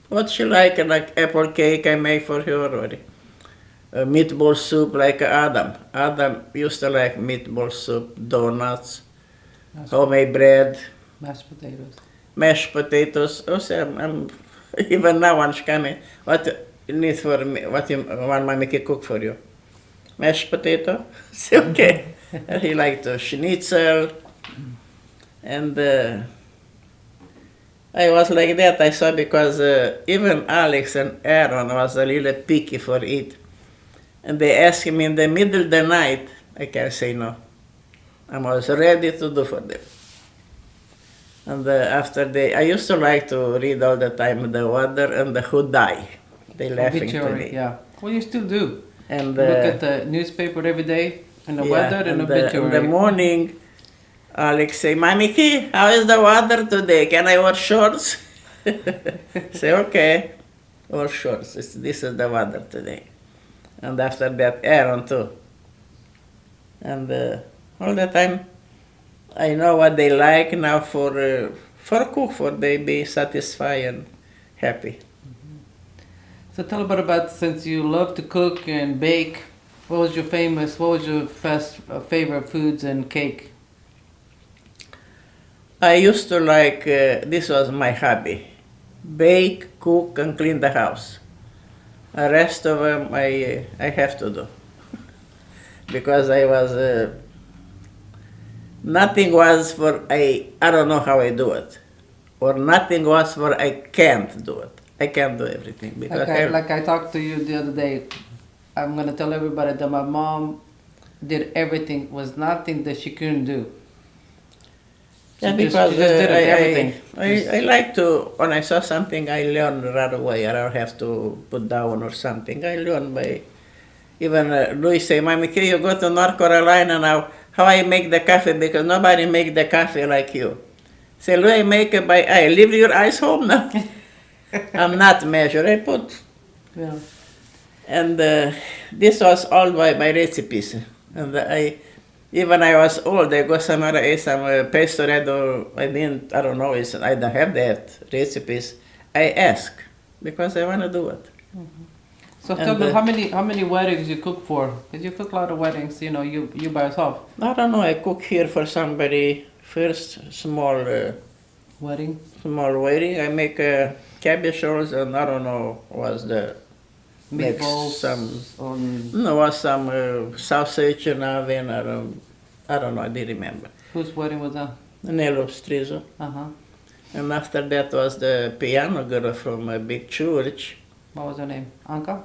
Speaker 3: what she like apple cake I made for her, or meatball soup like Adam. Adam used to like meatball soup, donuts, homemade bread, mashed potatoes. Also, I'm even now when she coming, what you need for me? What you want me to cook for you? Mashed potato. It's okay. And he liked schnitzel, and I was like that. I saw because even Alex and Aaron was a little picky for it. And they asked me in the middle of the night, I can't say no. I was ready to do for them. And after I used to like to read all the time the weather and the who die. They laughing to me.
Speaker 2: Yeah. Well, you still do.
Speaker 3: And
Speaker 2: look at the newspaper every day, and the weather and obituary.
Speaker 3: In the morning, Alex say, Mommy Key, how is the weather today? Can I wear shorts? Say, okay, wear shorts. This is the weather today. And after that, Aaron too. And all the time, I know what they like now for cook, for they be satisfied and happy.
Speaker 2: So tell a bit about, since you love to cook and bake, what was your favorite foods and cake?
Speaker 3: I used to like, this was my hobby, bake, cook, and clean the house. The rest of them I have to do. Because I was, nothing was for I don't know how I do it. Or nothing was for I can't do it. I can't do everything. Because
Speaker 2: like I talked to you the other day, I'm going to tell everybody that my mom did everything, was nothing that she couldn't do.
Speaker 3: Yeah, because I like to, when I saw something, I learn right away. I don't have to put down or something. I learn by, even Louis say, Mommy, can you go to North Carolina now? How I make the coffee, because nobody make the coffee like you. Say, Louis, I make it by eye. Leave your eyes home now. I'm not measured. I put.
Speaker 2: Yeah.
Speaker 3: And this was all by my recipes. And even I was old, I go somewhere, I ate some pastry, I don't know, I don't have that recipes. I ask, because I want to do it.
Speaker 2: Mm-hmm. So
Speaker 3: And,
Speaker 2: tell me, how many weddings you cook for? Because you cook a lot of weddings, you know, you by yourself.
Speaker 3: I don't know, I cook here for somebody, first small
Speaker 2: Wedding?
Speaker 3: wedding. I make cabbage rolls and I don't know, was the Make
Speaker 2: Meatballs?
Speaker 3: some-
Speaker 2: On,
Speaker 3: no, was some sausage in oven. I don't know, I didn't remember.
Speaker 2: whose wedding was that?
Speaker 3: Nello Strizo.
Speaker 2: Uh-huh.
Speaker 3: And after that was the piano girl from a big church,
Speaker 2: What was her name? Anka?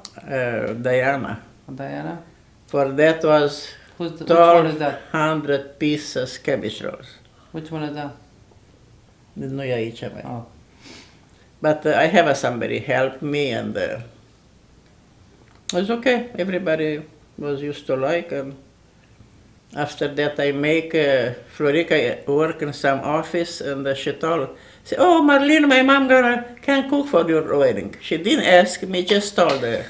Speaker 3: Diana.
Speaker 2: Diana?
Speaker 3: For that was
Speaker 2: Which one is that?
Speaker 3: 1,200 pieces cabbage rolls.
Speaker 2: Which one is that?
Speaker 3: Nu e aici mai.
Speaker 2: Oh.
Speaker 3: But I have somebody help me and it was okay. Everybody was used to like and after that I make Florica work in some office and she told, say, oh Marlene, my mom can cook for your wedding. She didn't ask me, just told her.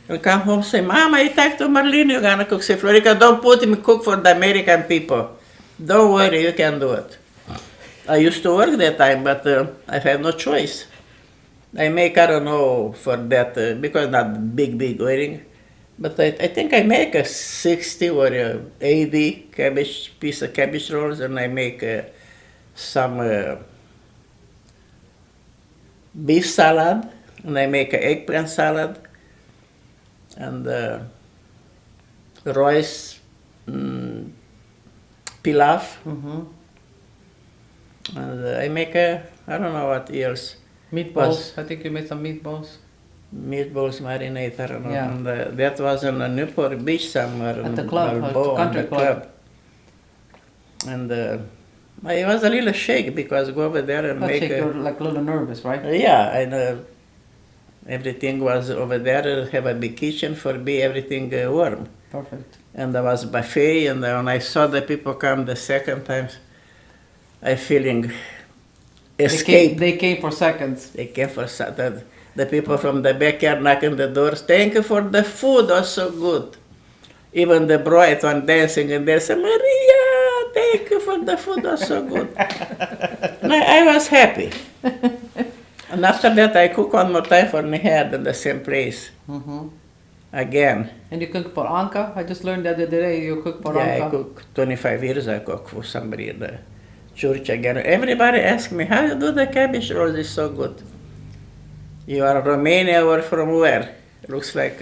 Speaker 3: And come home say, Mom, I talked to Marlene, you're gonna cook. Say, Florica, don't put me cook for the American people. Don't worry, you can do it. I used to work that time, but I had no choice. I make, I don't know, for that, because not big wedding, but I think I make a 60 or 80 piece of cabbage rolls, and I make some beef salad, and I make an eggplant salad, and rice pilaf,
Speaker 2: Mm-hmm.
Speaker 3: and I make I don't know what else.
Speaker 2: Meatballs. I think you made some meatballs.
Speaker 3: Meatballs marinade, I don't know.
Speaker 2: Yeah.
Speaker 3: And that was in a Newport Beach somewhere.
Speaker 2: At the
Speaker 3: in
Speaker 2: club,
Speaker 3: Balboa,
Speaker 2: country
Speaker 3: in the
Speaker 2: club.
Speaker 3: And I was a little shaky because go over there and
Speaker 2: I
Speaker 3: make
Speaker 2: think you're like a little nervous, right?
Speaker 3: yeah, I know. Everything was over there, have a big kitchen for me, everything warm.
Speaker 2: Perfect.
Speaker 3: And there was buffet, and when I saw the people come the second time, I feeling escape.
Speaker 2: They came for seconds.
Speaker 3: They came for the people from the backyard knocking the doors. Thank you for the food, was so good. Even the bride one dancing and they said, Maria, thank you for the food, was so good. And I was happy. And after that, I cook one more time for Nihad in the same place.
Speaker 2: Mm-hmm.
Speaker 3: Again.
Speaker 2: And you cook for Anka? I just learned the other day you cook for
Speaker 3: Yeah,
Speaker 2: Anka.
Speaker 3: I cook 25 years. I cook for somebody in the church again. Everybody asks me, how you do the cabbage rolls? It's so good. You are Romania or from where? Looks like,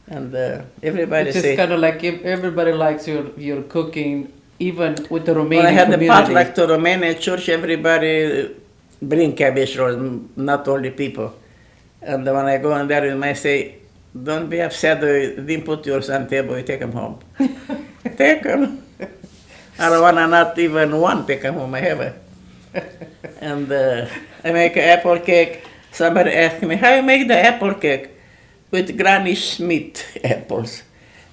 Speaker 3: and everybody
Speaker 2: It's just
Speaker 3: say.
Speaker 2: kind of like if everybody likes your cooking, even with the Romanian
Speaker 3: When I had the
Speaker 2: community.
Speaker 3: potluck to Romanian church, everybody bring cabbage rolls, not only people. And when I go in there, you might say, don't be upset, you didn't put yours on table, you take them home. Take them. I don't want to not even one take them home, I have it. And I make an apple cake. Somebody asked me, how you make the apple cake? With Granny Smith apples.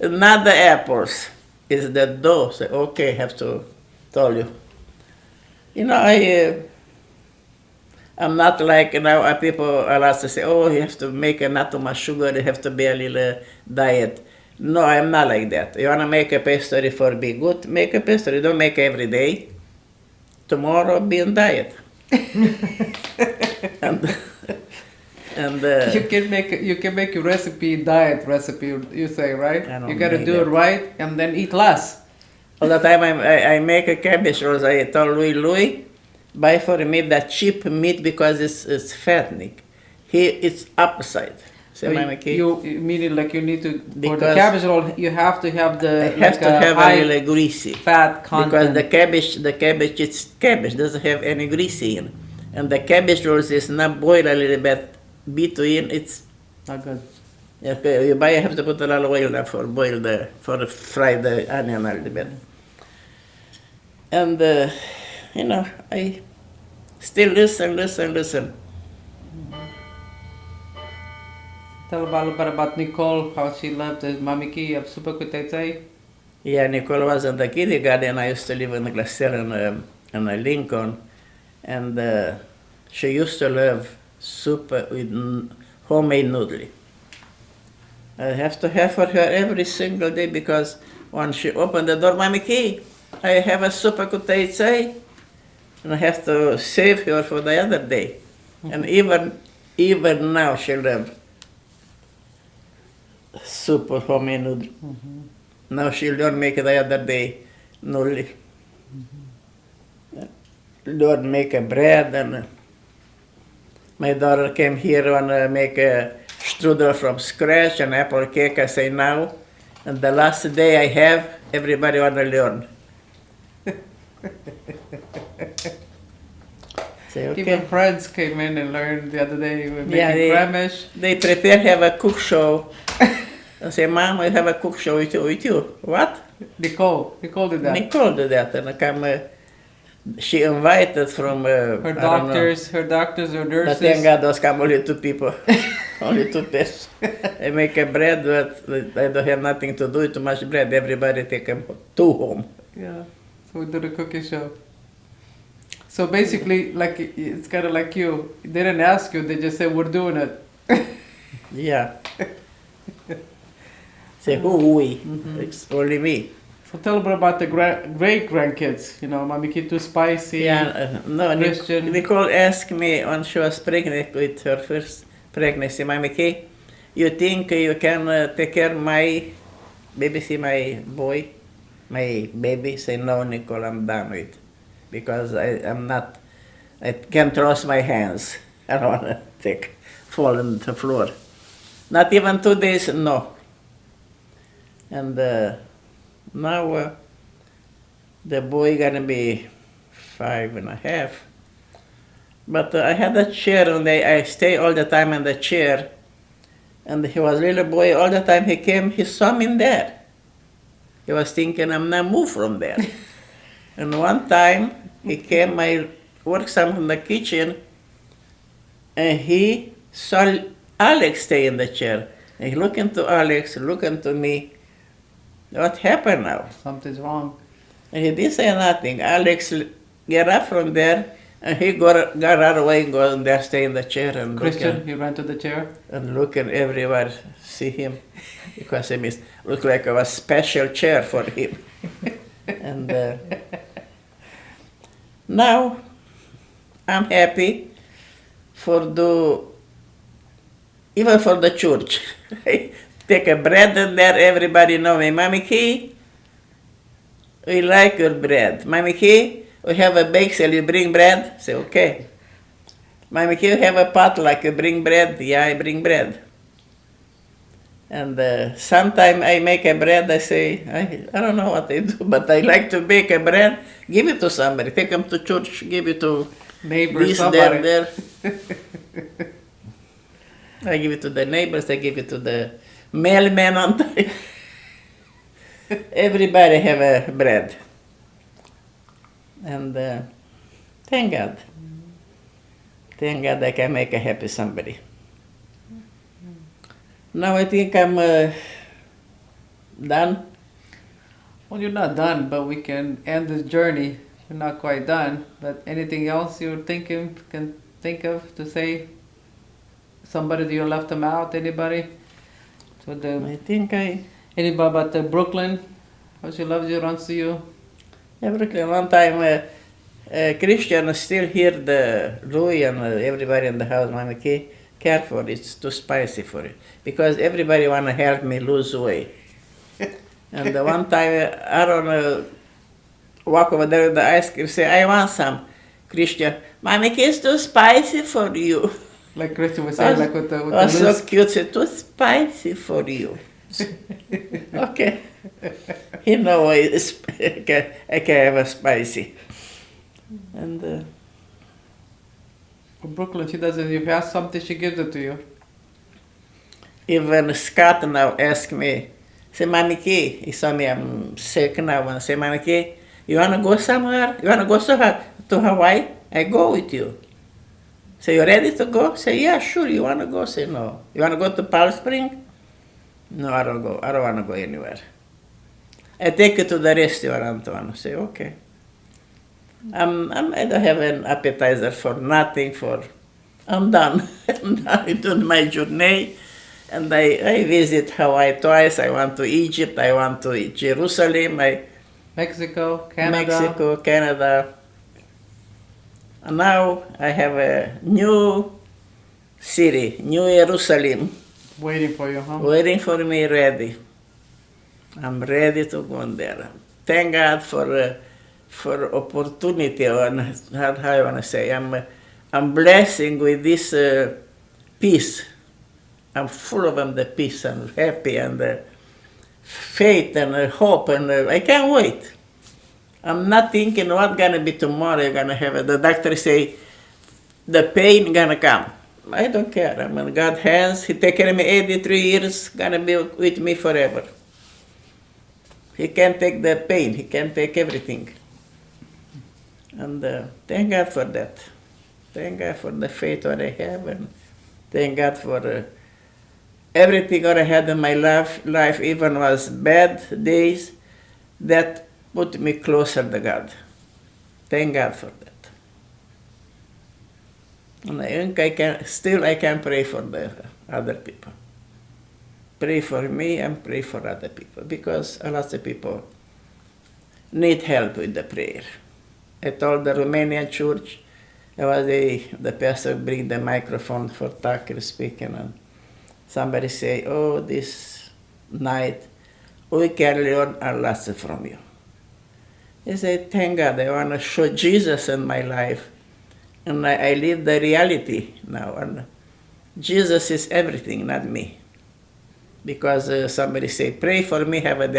Speaker 3: Not the apples, it's the dough. Say, okay, have to tell you. You know, I'm not like now people are asked to say, oh, you have to make not too much sugar, you have to be a little diet. No, I'm not like that. You want to make a pastry for be good, make a pastry. Don't make every day. Tomorrow be on diet. and
Speaker 2: You can make your recipe diet recipe. You say right.
Speaker 3: I don't
Speaker 2: You got to
Speaker 3: make
Speaker 2: do
Speaker 3: that.
Speaker 2: it right and then eat less.
Speaker 3: all the time I make a cabbage rolls. I told Louis, buy for me that cheap meat because it's fattening. Here it's upside.
Speaker 2: So you meaning like you need to for the
Speaker 3: Because
Speaker 2: cabbage roll you have to have the
Speaker 3: I have
Speaker 2: like
Speaker 3: to have
Speaker 2: high
Speaker 3: a little greasy.
Speaker 2: fat content.
Speaker 3: Because the cabbage it's cabbage, doesn't have any greasy in. And the cabbage rolls is not boiled a little bit between, it's
Speaker 2: Not good.
Speaker 3: okay, you buy, you have to put a lot of oil there for for fry the onion a little bit. And you know, I still listen.
Speaker 2: Tell a little bit about Nicole, how she lived as Mamiki of Super Kutete.
Speaker 3: Yeah, Nicole was in the kindergarten. I used to live in the Glacier in Lincoln, and she used to love soup with homemade noodle. I have to have for her every single day because when she opened the door, Mamiki, I have a soup kutaitsai, and I have to save her for the other day. And even now she loves soup or homemade noodle. Now she learned make it the other day, noodle. Learned make a bread, and my daughter came here and make a strudel from scratch, an apple cake. I say now, and the last day I have, everybody wanna learn. Say okay.
Speaker 2: Even friends came in and learned the other day. We were making
Speaker 3: Yeah,
Speaker 2: Kramish.
Speaker 3: they prepare have a cook show. I say, Mom, I have a cook show with you. What?
Speaker 2: Nicole did that.
Speaker 3: Nicole did that, and I come. She invited from
Speaker 2: Her doctors or
Speaker 3: But
Speaker 2: nurses.
Speaker 3: thank God those come only two people, only two persons. I make a bread, but I don't have nothing to do with too much bread. Everybody take them two home.
Speaker 2: Yeah, so we did a cooking show. So basically, like it's kind of like you. They didn't ask you; they just said, "We're doing it."
Speaker 3: Yeah. Say who we? It's only me.
Speaker 2: So tell them about the great grandkids. You know, Mommy Kid too spicy.
Speaker 3: Yeah, no,
Speaker 2: Christian.
Speaker 3: Nicole asked me when she was pregnant with her first pregnancy, Mommy Kay, you think you can take care of my babysit my boy, my baby? Say, no, Nicole, I'm done with. Because I can't trust my hands. I don't want to fall on the floor. Not even 2 days, no. And now the boy gonna be 5.5. But I had a chair and I stay all the time in the chair. And he was little boy, all the time he came, he saw me in there. He was thinking I'm not move from there. And one time he came, I worked some in the kitchen, and he saw Alex stay in the chair. And he looked into Alex, looked into me. What happened now?
Speaker 2: Something's wrong.
Speaker 3: And he didn't say nothing. Alex get up from there, and he got right away and go in there, stay in the chair and
Speaker 2: Christian, he ran to the chair.
Speaker 3: looking everywhere, see him, because he looked like it was special chair for him. And now I'm happy even for the church. Take a bread in there, everybody know me. Mommy Key, we like your bread. Mommy Key, we have a bake sale, you bring bread? Say, okay. Mommy Key, we have a potluck, you bring bread? Yeah, I bring bread. And sometime I make a bread, I say, I don't know what I do, but I like to bake a bread, give it to somebody, take them to church, give it to
Speaker 2: Neighbors,
Speaker 3: this,
Speaker 2: somebody.
Speaker 3: there. I give it to the neighbors, I give it to the mailman on time. Everybody have a bread. And thank God. Thank God I can make a happy somebody. Now I think I'm done.
Speaker 2: Well, you're not done, but we can end this journey. You're not quite done, but anything else you're can think of to say? Somebody that you left them out? Anybody? So
Speaker 3: I think
Speaker 2: anybody about the Brooklyn? How she loves you, runs to you.
Speaker 3: Brooklyn, one time Christian still hear the Louis and everybody in the house, Mama Kay, careful, it's too spicy for you. Because everybody want to help me lose weight. And the one time Aaron walk over there with the ice cream, say, I want some. Christian, Mama Kay, it's too spicy for you.
Speaker 2: Like Christian was saying, like with the
Speaker 3: was
Speaker 2: loose.
Speaker 3: so cute, say, too spicy for you. Okay. He know I can have a spicy. And
Speaker 2: Brooklyn, she doesn't. If you ask something, she gives it to you.
Speaker 3: even Scott now ask me, say, Mommy Kay, he saw me, I'm sick now, and say, Mommy Kay, you want to go somewhere? You want to go to Hawaii? I go with you. Say, you ready to go? Say, yeah, sure. You want to go? Say, no. You want to go to Palm Springs? No, I don't go. I don't want to go anywhere. I take you to the restaurant. I say, okay. I don't have an appetizer for nothing. I'm done. I'm done with my journey. And I visit Hawaii twice. I went to Egypt. I went to Jerusalem.
Speaker 2: Mexico, Canada.
Speaker 3: Canada. And now I have a new city, New Jerusalem.
Speaker 2: Waiting for you, huh?
Speaker 3: Waiting for me, ready. I'm ready to go there. Thank God for opportunity, or how I want to say. I'm blessing with this peace. I'm full of the peace and happy and faith and hope, and I can't wait. I'm not thinking what gonna be tomorrow. You're gonna have it. The doctor say the pain gonna come. I don't care. I'm in God's hands. He take care of me 83 years. Gonna be with me forever. He can take the pain. He can take everything. And thank God for that. Thank God for the faith that I have, and thank God for everything that I had in my life, even was bad days, that put me closer to God. Thank God for that. And I think I can pray for the other people. Pray for me and pray for other people, because a lot of people need help with the prayer. I told the Romanian church, the pastor bring the microphone for talking, speaking, and somebody say, oh, this night we can learn a lot from you. I say, thank God, I want to show Jesus in my life, and I live the reality now. And Jesus is everything, not me. Because somebody say, pray for me, have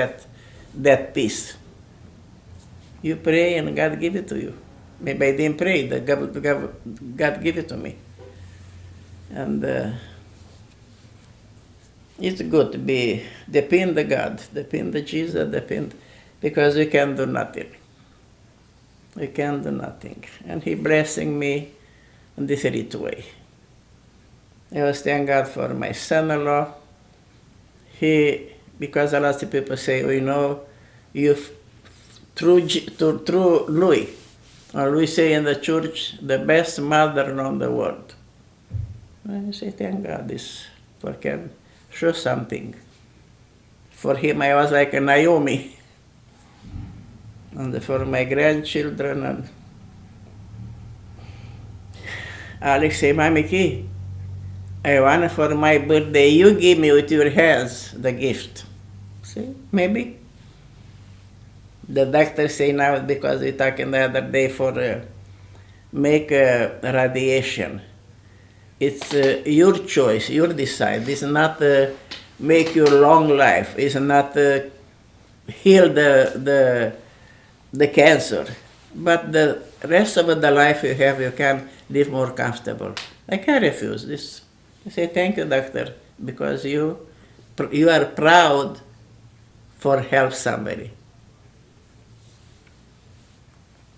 Speaker 3: that peace. You pray and God give it to you. Maybe I didn't pray, God give it to me. And it's good to depend on God, depend on Jesus, because we can do nothing. We can do nothing. And He blessing me in this rich way. I was thank God for my son-in-law. Because a lot of people say, we know you through Louis. Louis say in the church, the best mother in the world. I say, thank God, this can show something. For him, I was like a Naomi. And for my grandchildren, and Alex say, Mommy Key, I want for my birthday, you give me with your hands the gift. See, maybe. The doctor say now, because we talking the other day for make radiation. It's your choice, you decide. It's not make your long life. It's not heal the cancer. But the rest of the life you have, you can live more comfortable. I can refuse this. I say, thank you, doctor, because you are proud for help somebody.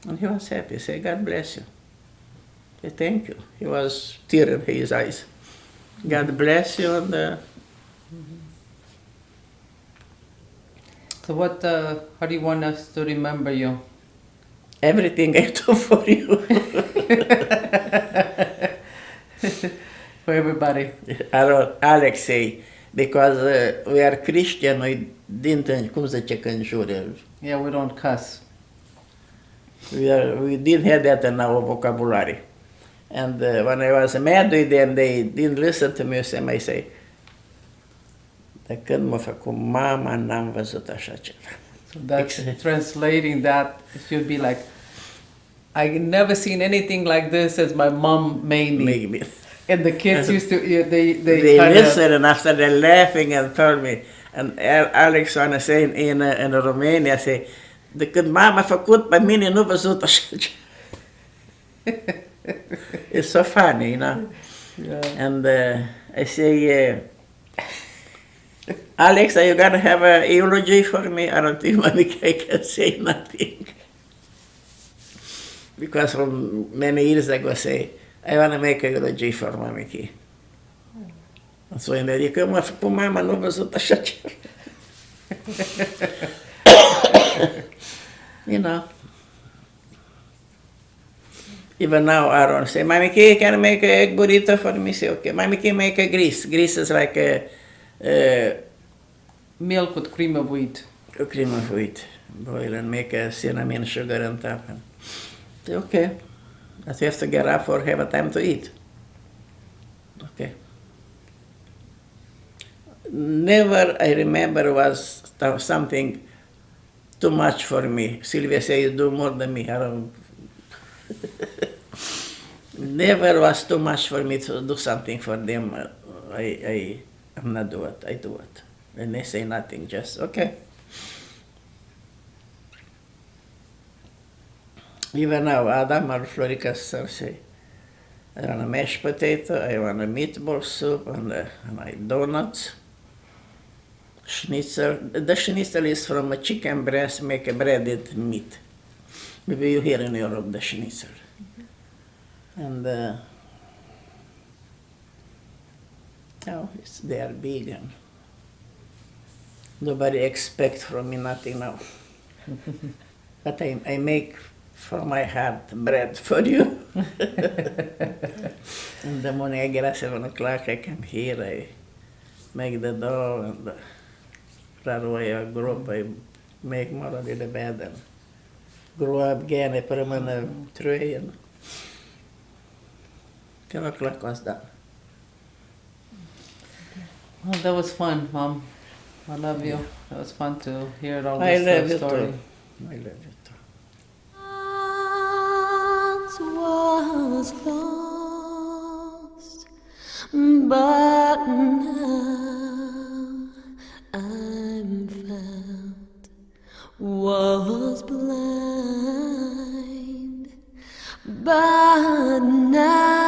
Speaker 3: And he was happy. He said, God bless you. I said, thank you. He was tear in his eyes. God bless you. And
Speaker 2: So how do you want us to remember you?
Speaker 3: everything I do for you.
Speaker 2: For everybody.
Speaker 3: Alex say, because we are Christian, we didn't, cum zice că înjură?
Speaker 2: Yeah, we don't cuss.
Speaker 3: We didn't have that in our vocabulary. And when I was mad with them, they didn't listen to me. I say, de când m-a făcut mama, n-am văzut așa ceva.
Speaker 2: So that's translating that, it should be like, I never seen anything like this as my mom made me.
Speaker 3: Maybe.
Speaker 2: And the kids used to, they
Speaker 3: listened, and after they're laughing and told me, and Alex wanna say in Romania, say, de când mama a făcut pe mine, nu văzut așa ceva. It's so funny, you know.
Speaker 2: Yeah.
Speaker 3: And I say, Alex, are you gonna have a eulogy for me? I don't think I can say nothing. Because from many years ago, I say, I want to make a eulogy for Mami Key. So in the că mă făcut mama, nu văzut așa ceva. You know. Even now, Aaron say, Mami Key, can you make a egg burrito for me? Say, okay. Mami Key, make a grease. Grease is like a
Speaker 2: Milk with cream of wheat.
Speaker 3: cream of wheat. Boil and make a cinnamon sugar on top. And say, okay. But you have to get up or have a time to eat. Okay. never, I remember, was something too much for me. Sylvia said, you do more than me. I don't, never was too much for me to do something for them. I'm not do it, I do it. And they say nothing, just, okay. Even now, Adam or Florica say, I want a mashed potato, I want a meatball soup, and my donuts, schnitzel. The schnitzel is from a chicken breast, make a breaded meat. Maybe you hear in Europe the schnitzel. And they are big, and nobody expects from me nothing now. But I make from my heart bread for you. In the morning I get at 7 o'clock, I come here, I make the dough, and right away I grow up, I make more of the bed, and grow up again, I put them on a tray, and 10 o'clock was done.
Speaker 2: Well, that was fun, Mom. I love you. It was fun to hear all
Speaker 3: I
Speaker 2: this
Speaker 3: love you
Speaker 2: story.
Speaker 3: too. I love you too.
Speaker 1: Once was lost, but now I'm found. Was blind, but now